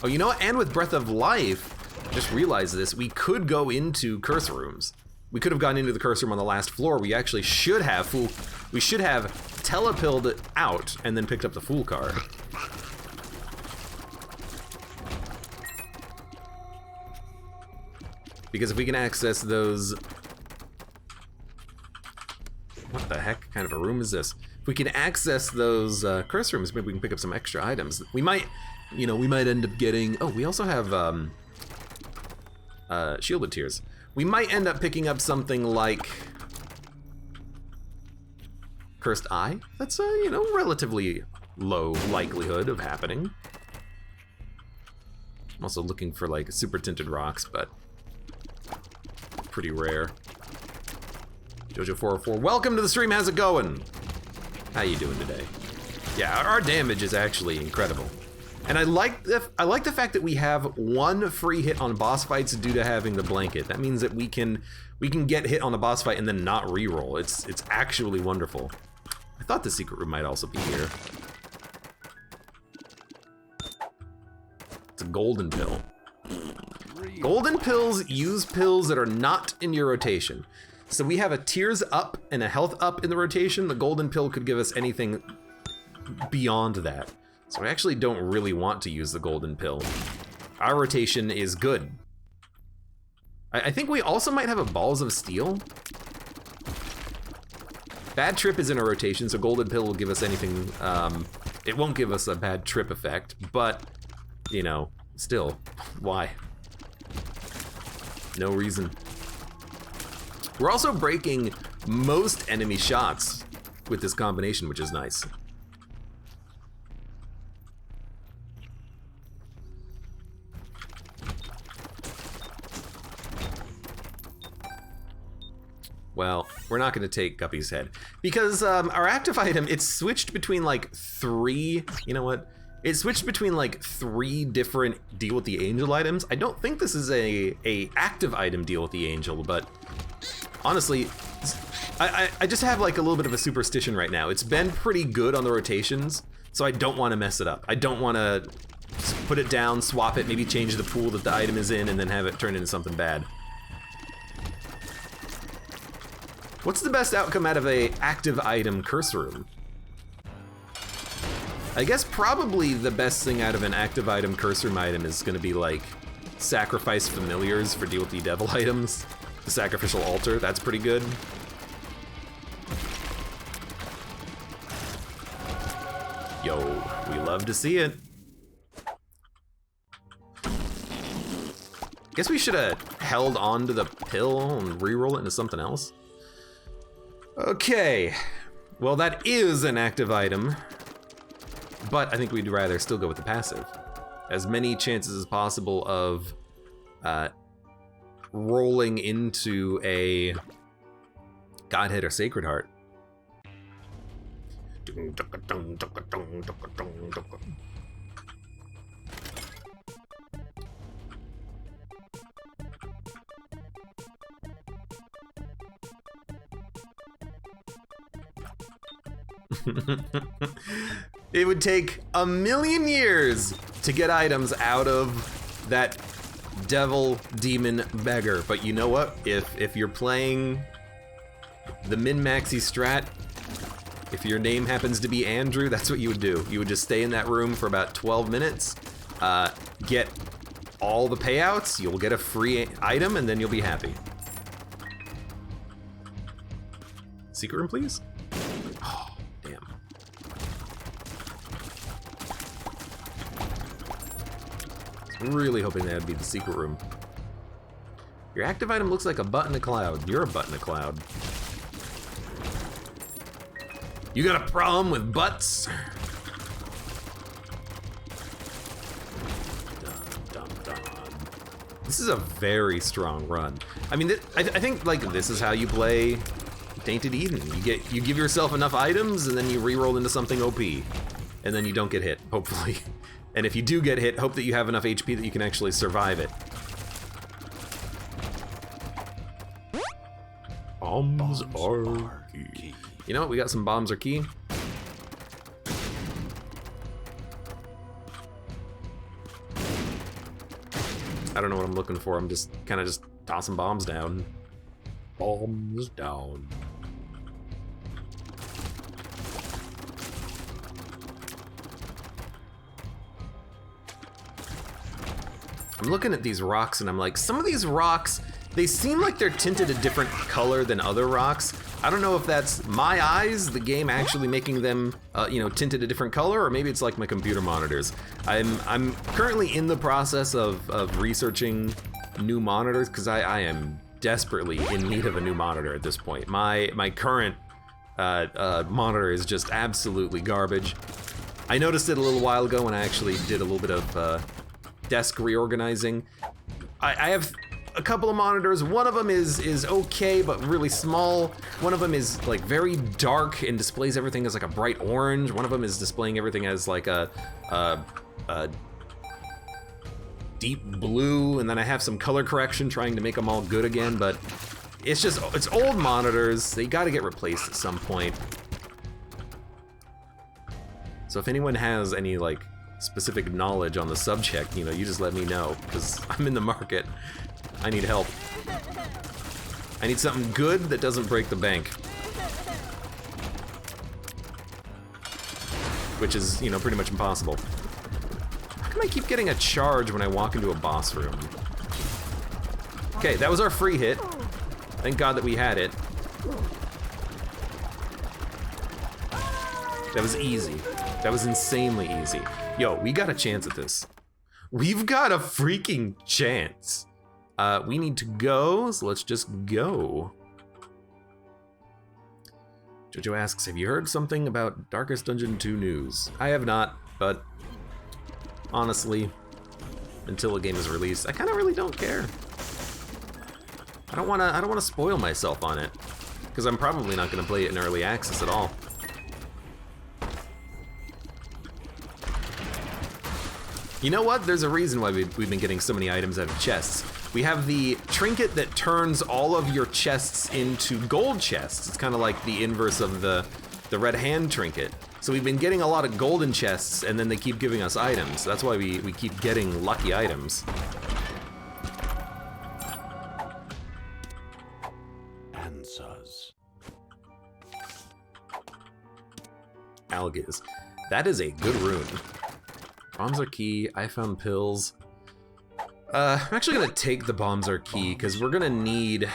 Oh, you know what? And with Breath of Life, just realized this, we could go into curse rooms. We could have gone into the curse room on the last floor. We actually should have telepilled out and then picked up the fool card. Because if we can access those... What the heck kind of a room is this? If we can access those curse rooms, maybe we can pick up some extra items. We might, you know, we might end up getting... Oh, we also have Shielded Tears. We might end up picking up something like Cursed Eye. That's a, you know, relatively low likelihood of happening. I'm also looking for like super tinted rocks, but pretty rare. Jojo404, welcome to the stream. How's it going? How you doing today? Yeah, our damage is actually incredible. And I like the fact that we have 1 free hit on boss fights due to having the blanket. That means that we can get hit on a boss fight and then not re-roll. It's actually wonderful. I thought the secret room might also be here. It's a golden pill. Golden pills use pills that are not in your rotation. So we have a tears up and a health up in the rotation. The golden pill could give us anything beyond that. So I actually don't really want to use the golden pill. Our rotation is good. I think we also might have a Balls of Steel. Bad Trip is in a rotation, so golden pill will give us anything. It won't give us a bad trip effect, but, you know, still, why? No reason. We're also breaking most enemy shots with this combination, which is nice. Well, we're not going to take Guppy's head because our active item, it's switched between like 3, you know what? It switched between like 3 different deal with the angel items. I don't think this is a active item deal with the angel, but honestly, I just have like a little bit of a superstition right now. It's been pretty good on the rotations, so I don't want to mess it up. I don't want to put it down, swap it, maybe change the pool that the item is in, and then have it turn into something bad. What's the best outcome out of a active item curse room? I guess probably the best thing out of an active item curse room item is going to be like sacrifice familiars for deal with the devil items. The sacrificial altar, that's pretty good. Yo, we love to see it. Guess we should have held on to the pill and re-roll it into something else. Okay. Well, that is an active item. But I think we'd rather still go with the passive. As many chances as possible of rolling into a Godhead or Sacred Heart. It would take 1,000,000 years to get items out of that devil demon beggar, but you know what? If you're playing the min-maxi strat, if your name happens to be Andrew, that's what you would do. You would just stay in that room for about 12 minutes, get all the payouts, you'll get a free item, and then you'll be happy. Secret room, please? Oh, damn. I was really hoping that would be the secret room. Your active item looks like a butt in a cloud. You're a butt in a cloud. You got a problem with butts? Dun, dun, dun. This is a very strong run. I mean, I think like this is how you play Tainted Eden. You give yourself enough items and then you re-roll into something OP, and then you don't get hit, hopefully. And if you do get hit, hope that you have enough HP that you can actually survive it. Bombs are key. You know what? We got some bombs are key. I don't know what I'm looking for. I'm just kind of just tossing bombs down. Bombs down. I'm looking at these rocks and I'm like, some of these rocks, they seem like they're tinted a different color than other rocks. I don't know if that's my eyes, the game actually making them, tinted a different color, or maybe it's like my computer monitors. I'm currently in the process of researching new monitors because I am desperately in need of a new monitor at this point. My current monitor is just absolutely garbage. I noticed it a little while ago when I actually did a little bit of desk reorganizing. I have a couple of monitors. One of them is okay, but really small. One of them is like very dark and displays everything as like a bright orange. One of them is displaying everything as like a deep blue, and then I have some color correction trying to make them all good again, but it's old monitors. They gotta get replaced at some point. So if anyone has any like specific knowledge on the subject, you just let me know, because I'm in the market. I need help. I need something good that doesn't break the bank. Which is, pretty much impossible. How come I keep getting a charge when I walk into a boss room? Okay, that was our free hit. Thank God that we had it. That was easy. That was insanely easy. Yo, we got a chance at this. We've got a freaking chance. We need to go, so let's just go. Jojo asks, have you heard something about Darkest Dungeon 2 news? I have not, but honestly, until a game is released, I kind of really don't care. I don't wanna spoil myself on it, because I'm probably not gonna play it in early access at all. You know what? There's a reason why we've been getting so many items out of chests. We have the trinket that turns all of your chests into gold chests. It's kind of like the inverse of the red hand trinket. So we've been getting a lot of golden chests, and then they keep giving us items. That's why we keep getting lucky items. Answers. Algiz. That is a good rune. Bombs are key. I found pills. I'm actually gonna take the bombs are key because we're gonna need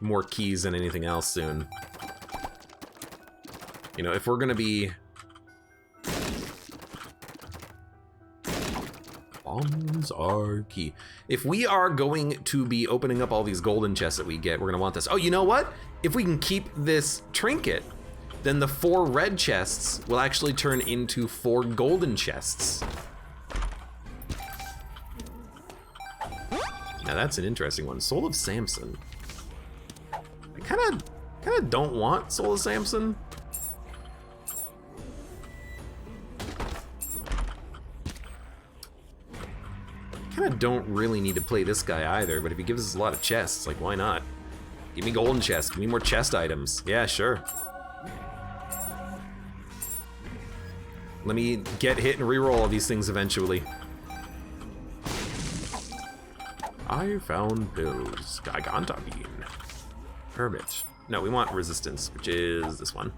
more keys than anything else soon. If we're gonna be Bombs are key. If we are going to be opening up all these golden chests that we get, we're gonna want this. Oh, you know what? If we can keep this trinket, then the 4 red chests will actually turn into 4 golden chests. Now that's an interesting one. Soul of Samson. I kinda don't want Soul of Samson. Kinda don't really need to play this guy either, but if he gives us a lot of chests, like why not? Give me golden chests, give me more chest items. Yeah, sure. Let me get hit and reroll all these things eventually. I found pills. Giganta bean. Hermit. No, we want resistance, which is this one.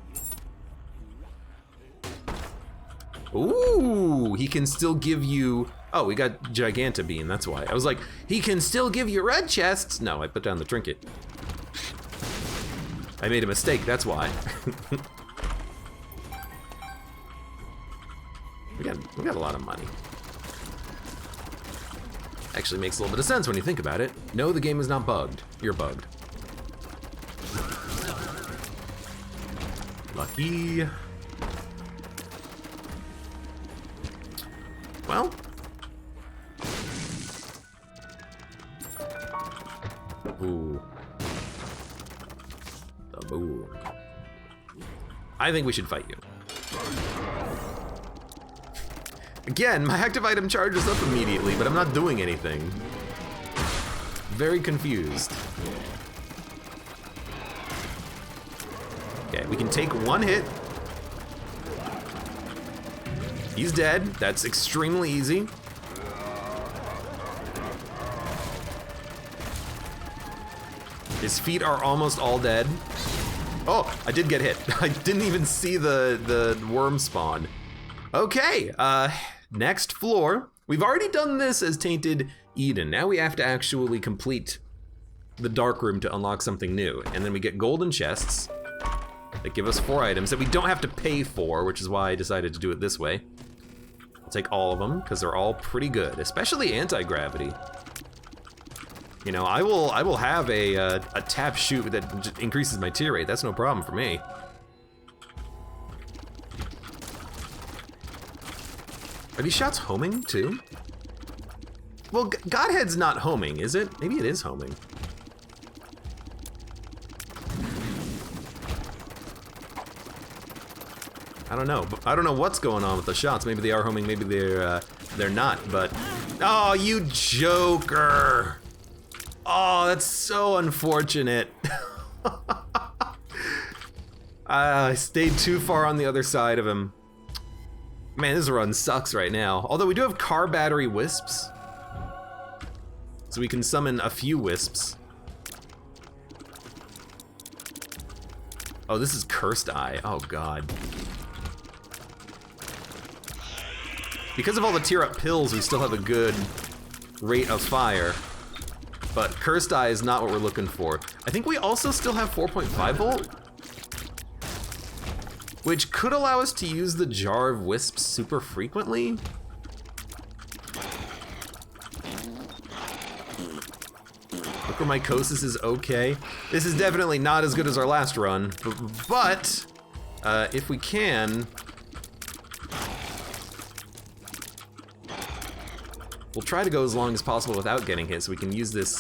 Ooh, he can still give you... Oh, we got Giganta bean, that's why. I was like, he can still give you red chests. No, I put down the trinket. I made a mistake, that's why. we got a lot of money. Actually makes a little bit of sense when you think about it. No, the game is not bugged. You're bugged. Lucky. Well. Ooh. The boom. I think we should fight you. Again, my active item charges up immediately, but I'm not doing anything. Very confused. Okay, we can take 1 hit. He's dead. That's extremely easy. His feet are almost all dead. Oh, I did get hit. I didn't even see the worm spawn. Okay, next floor. We've already done this as Tainted Eden. Now we have to actually complete the dark room to unlock something new. And then we get golden chests that give us 4 items that we don't have to pay for, which is why I decided to do it this way. I'll take all of them, because they're all pretty good, especially anti-gravity. You know, I will have a tap shoot that increases my tear rate. That's no problem for me. Are these shots homing too? Well, Godhead's not homing, is it? Maybe it is homing. I don't know. I don't know what's going on with the shots. Maybe they are homing, maybe they're not, but... Oh, you joker! Oh, that's so unfortunate. I stayed too far on the other side of him. Man, this run sucks right now. Although we do have car battery wisps. So we can summon a few wisps. Oh, this is Cursed Eye. Oh, God. Because of all the tear-up pills, we still have a good rate of fire. But Cursed Eye is not what we're looking for. I think we also still have 4.5 volt. Which could allow us to use the Jar of Wisps super frequently. Mycosis is okay. This is definitely not as good as our last run, but if we can, we'll try to go as long as possible without getting hit so we can use this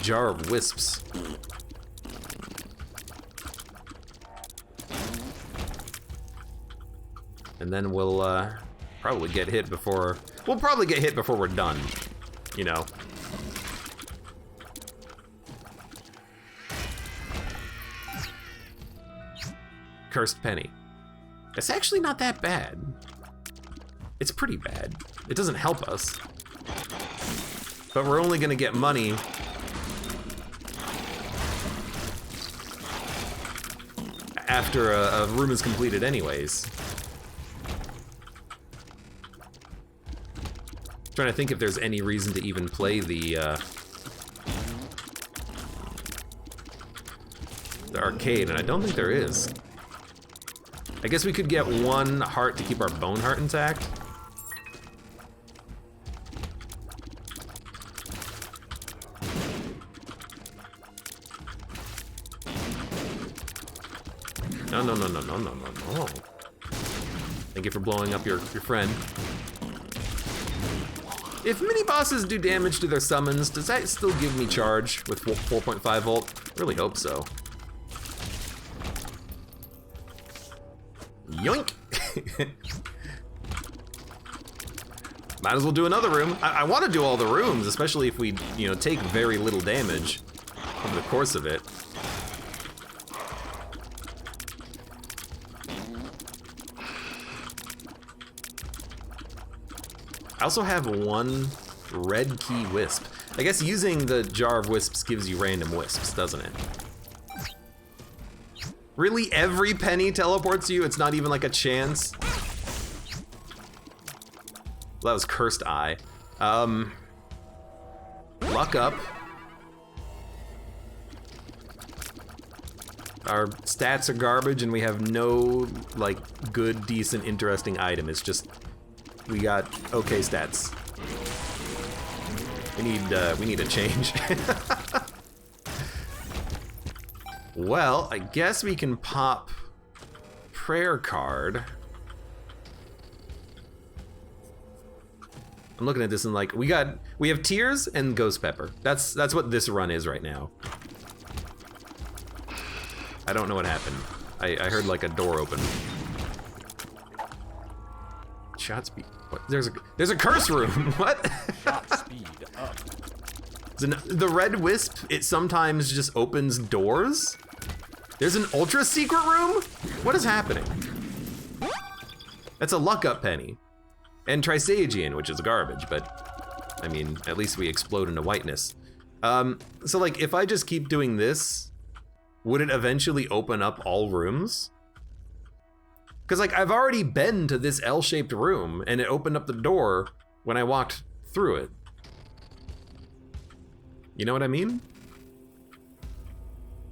Jar of Wisps. And then we'll probably get hit before, we're done, you know. Cursed Penny. It's actually not that bad. It's pretty bad. It doesn't help us. But we're only gonna get money after a room is completed anyways. Trying to think if there's any reason to even play the arcade, and I don't think there is. I guess we could get 1 heart to keep our bone heart intact. No, no, no, no, no, no, no, no. Thank you for blowing up your friend. If mini bosses do damage to their summons, does that still give me charge with 4.5 volt? Really hope so. Yoink! Might as well do another room. I want to do all the rooms, especially if we, you know, take very little damage over the course of it. I also have one red key wisp. I guess using the jar of wisps gives you random wisps, doesn't it? Really, every penny teleports you? It's not even like a chance? Well, that was Cursed Eye. Luck up. Our stats are garbage and we have no, like, good, decent, interesting item. It's just, we got okay stats. We need a change. Well, I guess we can pop prayer card. I'm looking at this and like, we have tears and ghost pepper. That's what this run is right now. I don't know what happened. I heard like a door open. Shot speed. What? There's a curse room. What? Shot speed up. The red wisp, it sometimes just opens doors. There's an ultra secret room? What is happening? That's a luck up penny. And Trisagion, which is garbage, but I mean, at least we explode into whiteness. So like, if I just keep doing this, would it eventually open up all rooms? Because like, I've already been to this L-shaped room and it opened up the door when I walked through it. You know what I mean?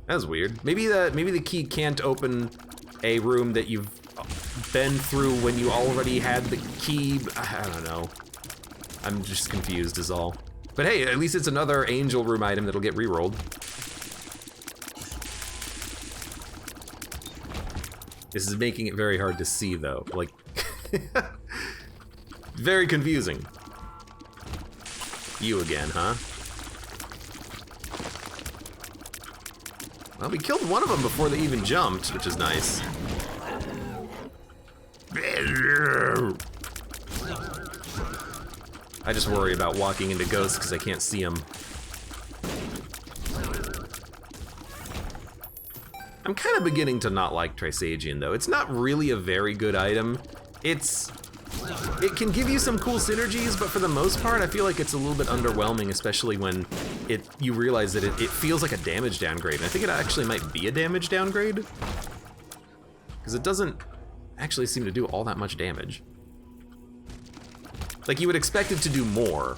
That was weird. Maybe the key can't open a room that you've been through when you already had the key. I don't know. I'm just confused is all. But hey, at least it's another angel room item that'll get rerolled. This is making it very hard to see though. Like, very confusing. You again, huh? Well, we killed one of them before they even jumped, which is nice. I just worry about walking into ghosts because I can't see them. I'm kind of beginning to not like Trisagion though. It's not really a very good item. It can give you some cool synergies, but for the most part, I feel like it's a little bit underwhelming, especially when you realize that it feels like a damage downgrade. And I think it actually might be a damage downgrade, because it doesn't actually seem to do all that much damage. Like, you would expect it to do more.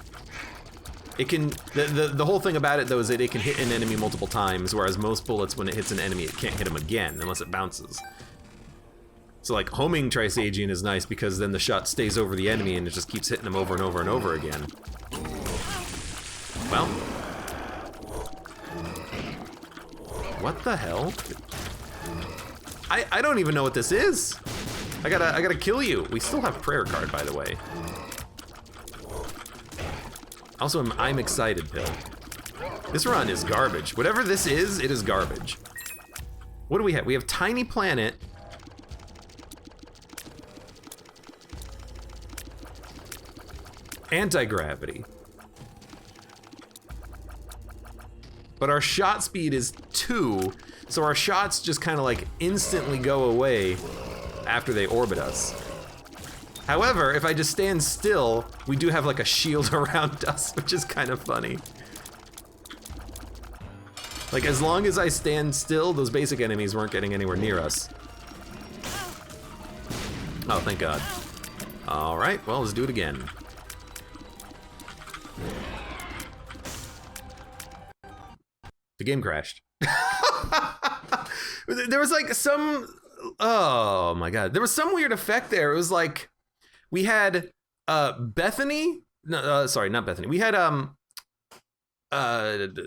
It can, the whole thing about it though is that it can hit an enemy multiple times, whereas most bullets, when it hits an enemy, it can't hit them again unless it bounces. So like, homing Trisagion is nice because then the shot stays over the enemy and it just keeps hitting them over and over and over again. Well. What the hell? I don't even know what this is. I gotta kill you. We still have prayer card, by the way. Also, I'm excited, Bill. This run is garbage. Whatever this is, it is garbage. What do we have? We have Tiny Planet. Anti-gravity. But our shot speed is 2, so our shots just kind of like instantly go away after they orbit us. However, if I just stand still, we do have like a shield around us, which is kind of funny. Like, as long as I stand still, those basic enemies weren't getting anywhere near us. Oh, thank God. All right, well, let's do it again. The game crashed. There was like some, oh my God. There was some weird effect there. It was like, we had Bethany, no, sorry, not Bethany. We had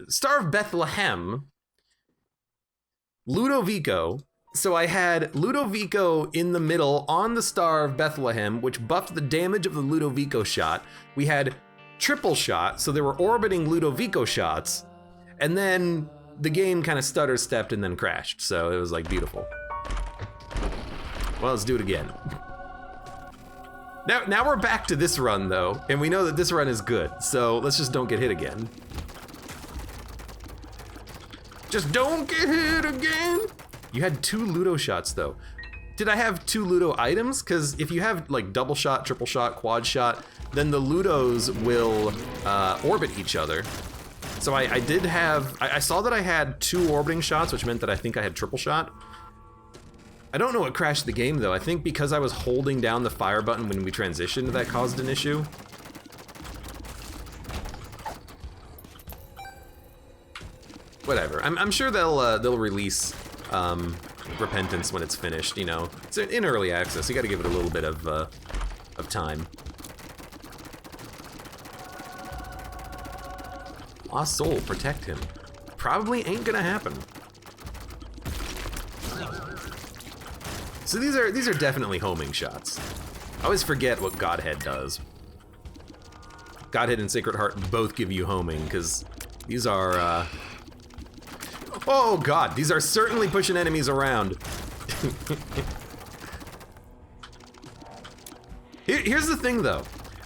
Star of Bethlehem, Ludovico, So I had Ludovico in the middle on the Star of Bethlehem, which buffed the damage of the Ludovico shot. We had triple shot, so there were orbiting Ludovico shots, and then the game kind of stutter-stepped and then crashed, so it was like beautiful. Well, let's do it again. Now we're back to this run though, and we know that this run is good, so let's just don't get hit again. Just don't get hit again! You had 2 Ludo shots though. Did I have 2 Ludo items? Because if you have like double shot, triple shot, quad shot, then the Ludos will orbit each other. So I did have, I saw that I had 2 orbiting shots, which meant that I think I had triple shot. I don't know what crashed the game though. I think because I was holding down the fire button when we transitioned, that caused an issue. Whatever, I'm sure they'll release Repentance when it's finished, you know. It's in early access, you gotta give it a little bit of time. Lost soul, protect him. Probably ain't gonna happen. So these are definitely homing shots. I always forget what Godhead does. Godhead and Sacred Heart both give you homing, because these are, oh god, these are certainly pushing enemies around. Here's the thing though.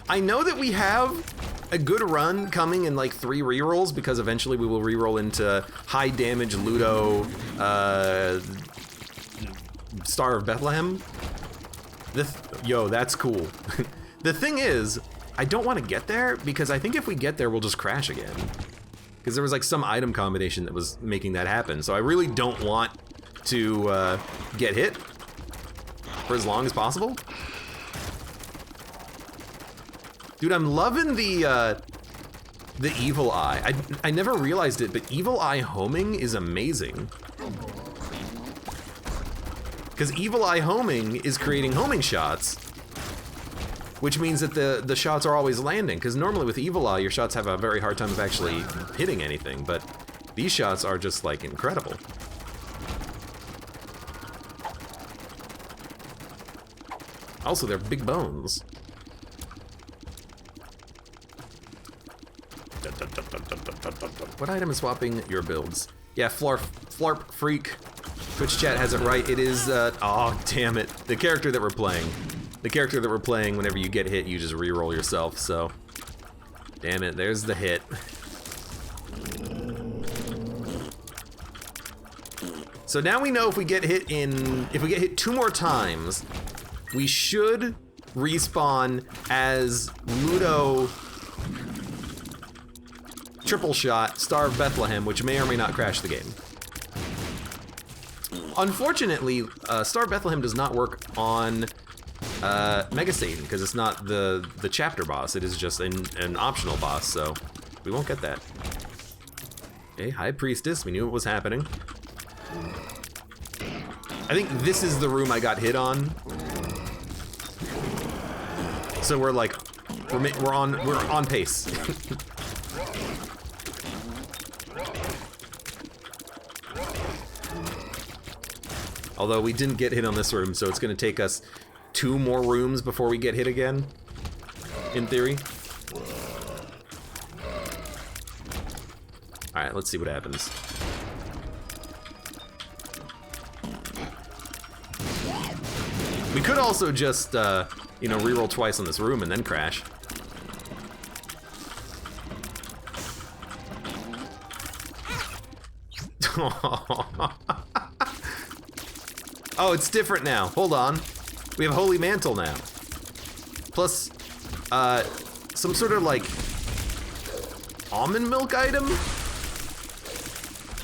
I know that we have a good run coming in like 3 rerolls, because eventually we will reroll into high damage Ludo, Star of Bethlehem. Yo, that's cool. The thing is, I don't want to get there, because I think if we get there, we'll just crash again. Because there was like some item combination that was making that happen. So I really don't want to get hit for as long as possible. Dude, I'm loving the Evil Eye. I never realized it, but Evil Eye homing is amazing. Because Evil Eye homing is creating homing shots, which means that the shots are always landing, because normally with Evil Eye, your shots have a very hard time of actually hitting anything, but these shots are just, like, incredible. Also, they're big bones. What item is swapping your builds? Yeah, Flarp Freak. Twitch chat has it right. It is, oh, damn it. The character that we're playing. The character that we're playing, whenever you get hit, you just re-roll yourself, so. Damn it, there's the hit. So now we know if we get hit 2 more times, we should respawn as Ludo triple shot Star of Bethlehem, which may or may not crash the game. Unfortunately, Star of Bethlehem does not work on Mega Satan, because it's not the chapter boss. It is just an optional boss, so we won't get that. Okay, High Priestess, we knew it was happening. I think this is the room I got hit on. So we're like, we're on pace. Although we didn't get hit on this room, so it's gonna take us 2 more rooms before we get hit again, in theory. All right, let's see what happens. We could also just, you know, reroll twice on this room and then crash. Oh, it's different now. Hold on. We have Holy Mantle now. Plus, some sort of like almond milk item?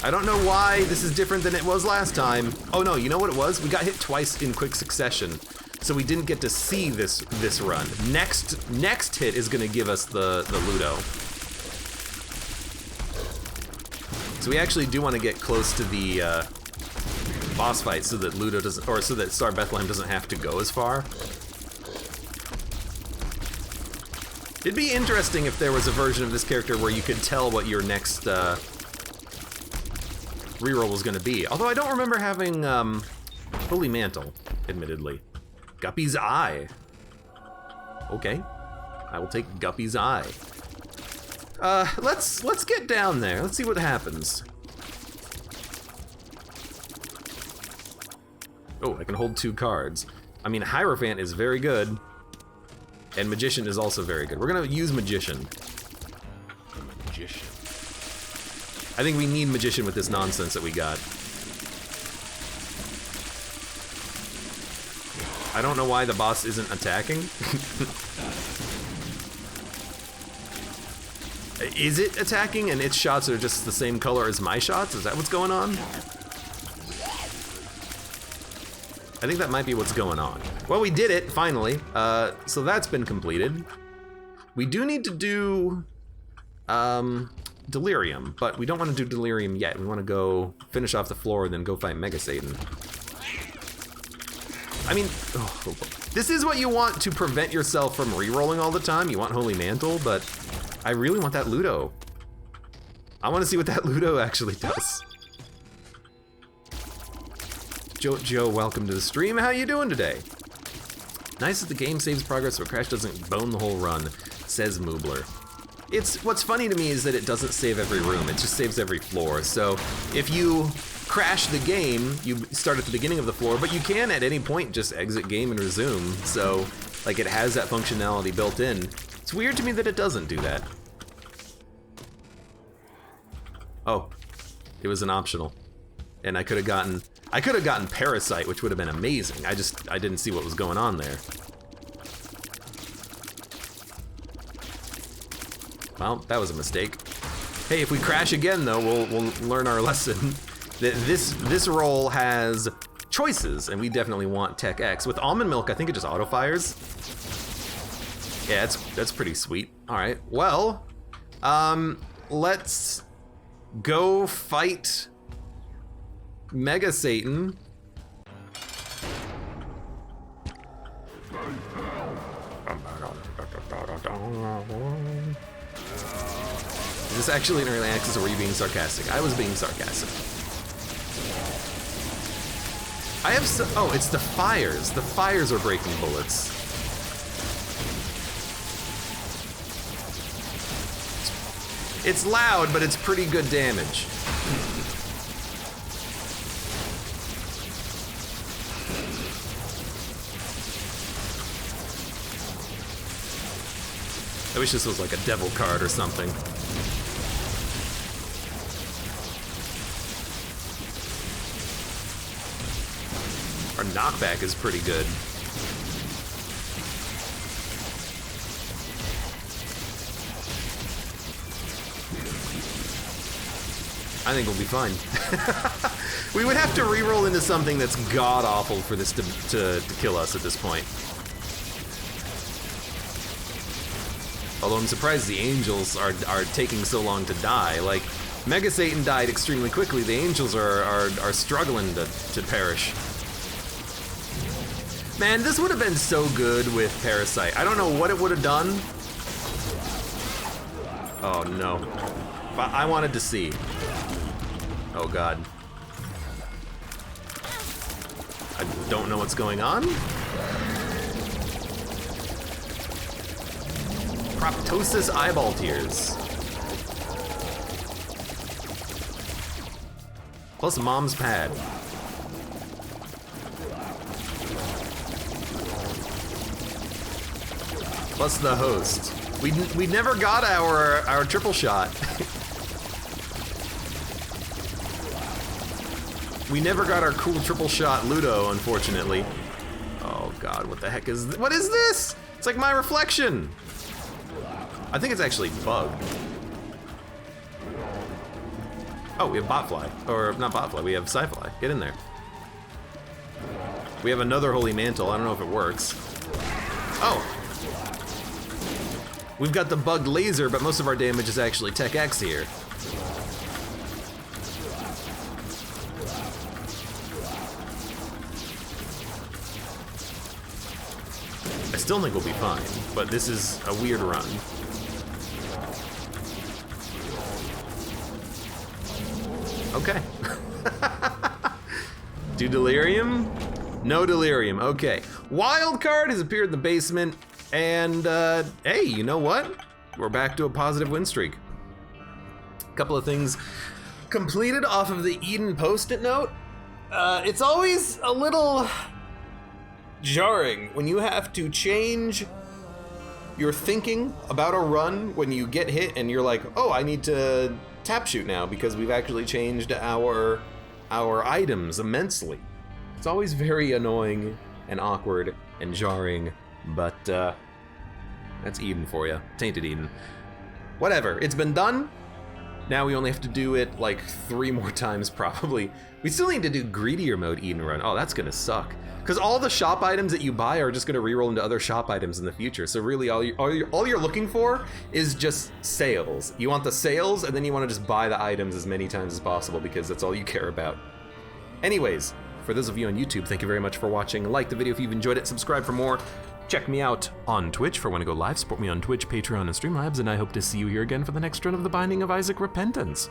I don't know why this is different than it was last time. Oh no, you know what it was? We got hit twice in quick succession, so we didn't get to see this run. Next hit is gonna give us the Ludo. So we actually do want to get close to the boss fight so that Ludo doesn't, or so that Star of Bethlehem doesn't have to go as far. It'd be interesting if there was a version of this character where you could tell what your next reroll was going to be. Although I don't remember having Holy Mantle, admittedly. Guppy's Eye. Okay. I will take Guppy's Eye. Let's get down there. Let's see what happens. Oh, I can hold 2 cards. I mean, Hierophant is very good. And Magician is also very good. We're gonna use Magician. Magician. I think we need Magician with this nonsense that we got. I don't know why the boss isn't attacking. Is it attacking and its shots are just the same color as my shots? Is that what's going on? I think that might be what's going on. Well, we did it, finally. So that's been completed. We do need to do Delirium, but we don't want to do Delirium yet. We want to go finish off the floor and then go fight Mega Satan. I mean, this is what you want to prevent yourself from re-rolling all the time. You want Holy Mantle, but I really want that Ludo. I want to see what that Ludo actually does. Joe, welcome to the stream. How you doing today? Nice that the game saves progress so Crash doesn't bone the whole run, says Moobler. What's funny to me is that it doesn't save every room, it just saves every floor. So if you crash the game, you start at the beginning of the floor, but you can at any point just exit game and resume. So like it has that functionality built in. It's weird to me that it doesn't do that. Oh, it was an optional. And I could have gotten Parasite, which would have been amazing. I didn't see what was going on there. Well, that was a mistake. Hey, if we crash again though, we'll learn our lesson. That this roll has choices, and we definitely want Tech X. With Almond Milk, I think it just auto fires. Yeah, that's pretty sweet. All right, well, let's go fight Mega Satan. Is this actually an early access, or were you being sarcastic? I was being sarcastic. I have oh, it's the fires. The fires are breaking bullets. It's loud, but it's pretty good damage. I wish this was like a devil card or something. Our knockback is pretty good. I think we'll be fine. We would have to re-roll into something that's god-awful for this to kill us at this point. Although I'm surprised the angels are taking so long to die. Like, Mega Satan died extremely quickly. The angels are struggling to perish. Man, this would have been so good with Parasite. I don't know what it would have done. Oh no. But I wanted to see. Oh god. I don't know what's going on. Proptosis eyeball tears. Plus mom's pad. Plus the host. We never got our triple shot. We never got our cool triple shot Ludo, unfortunately. Oh god, what the heck is what is this? It's like my reflection. I think it's actually bugged. Oh, we have Botfly. Or not Botfly, we have Sci-Fly. Get in there. We have another Holy Mantle. I don't know if it works. Oh. We've got the bugged laser, but most of our damage is actually Tech X here. I still think we'll be fine, but this is a weird run. Okay. Do Delirium? No delirium, okay. Wild card has appeared in the basement, and hey, you know what? We're back to a positive win streak. A couple of things completed off of the Eden post-it note. It's always a little jarring when you have to change your thinking about a run when you get hit and you're like, oh, I need to tap shoot now because we've actually changed our items immensely. It's always very annoying and awkward and jarring, but that's Eden for you. Tainted Eden. Whatever, it's been done. Now we only have to do it like 3 more times probably. We still need to do greedier mode Eden run. Oh, that's gonna suck. Because all the shop items that you buy are just gonna reroll into other shop items in the future. So really all you're looking for is just sales. You want the sales and then you wanna just buy the items as many times as possible because that's all you care about. Anyways, for those of you on YouTube, thank you very much for watching. Like the video if you've enjoyed it, subscribe for more. Check me out on Twitch for when I go live, support me on Twitch, Patreon, and Streamlabs, and I hope to see you here again for the next run of The Binding of Isaac Repentance.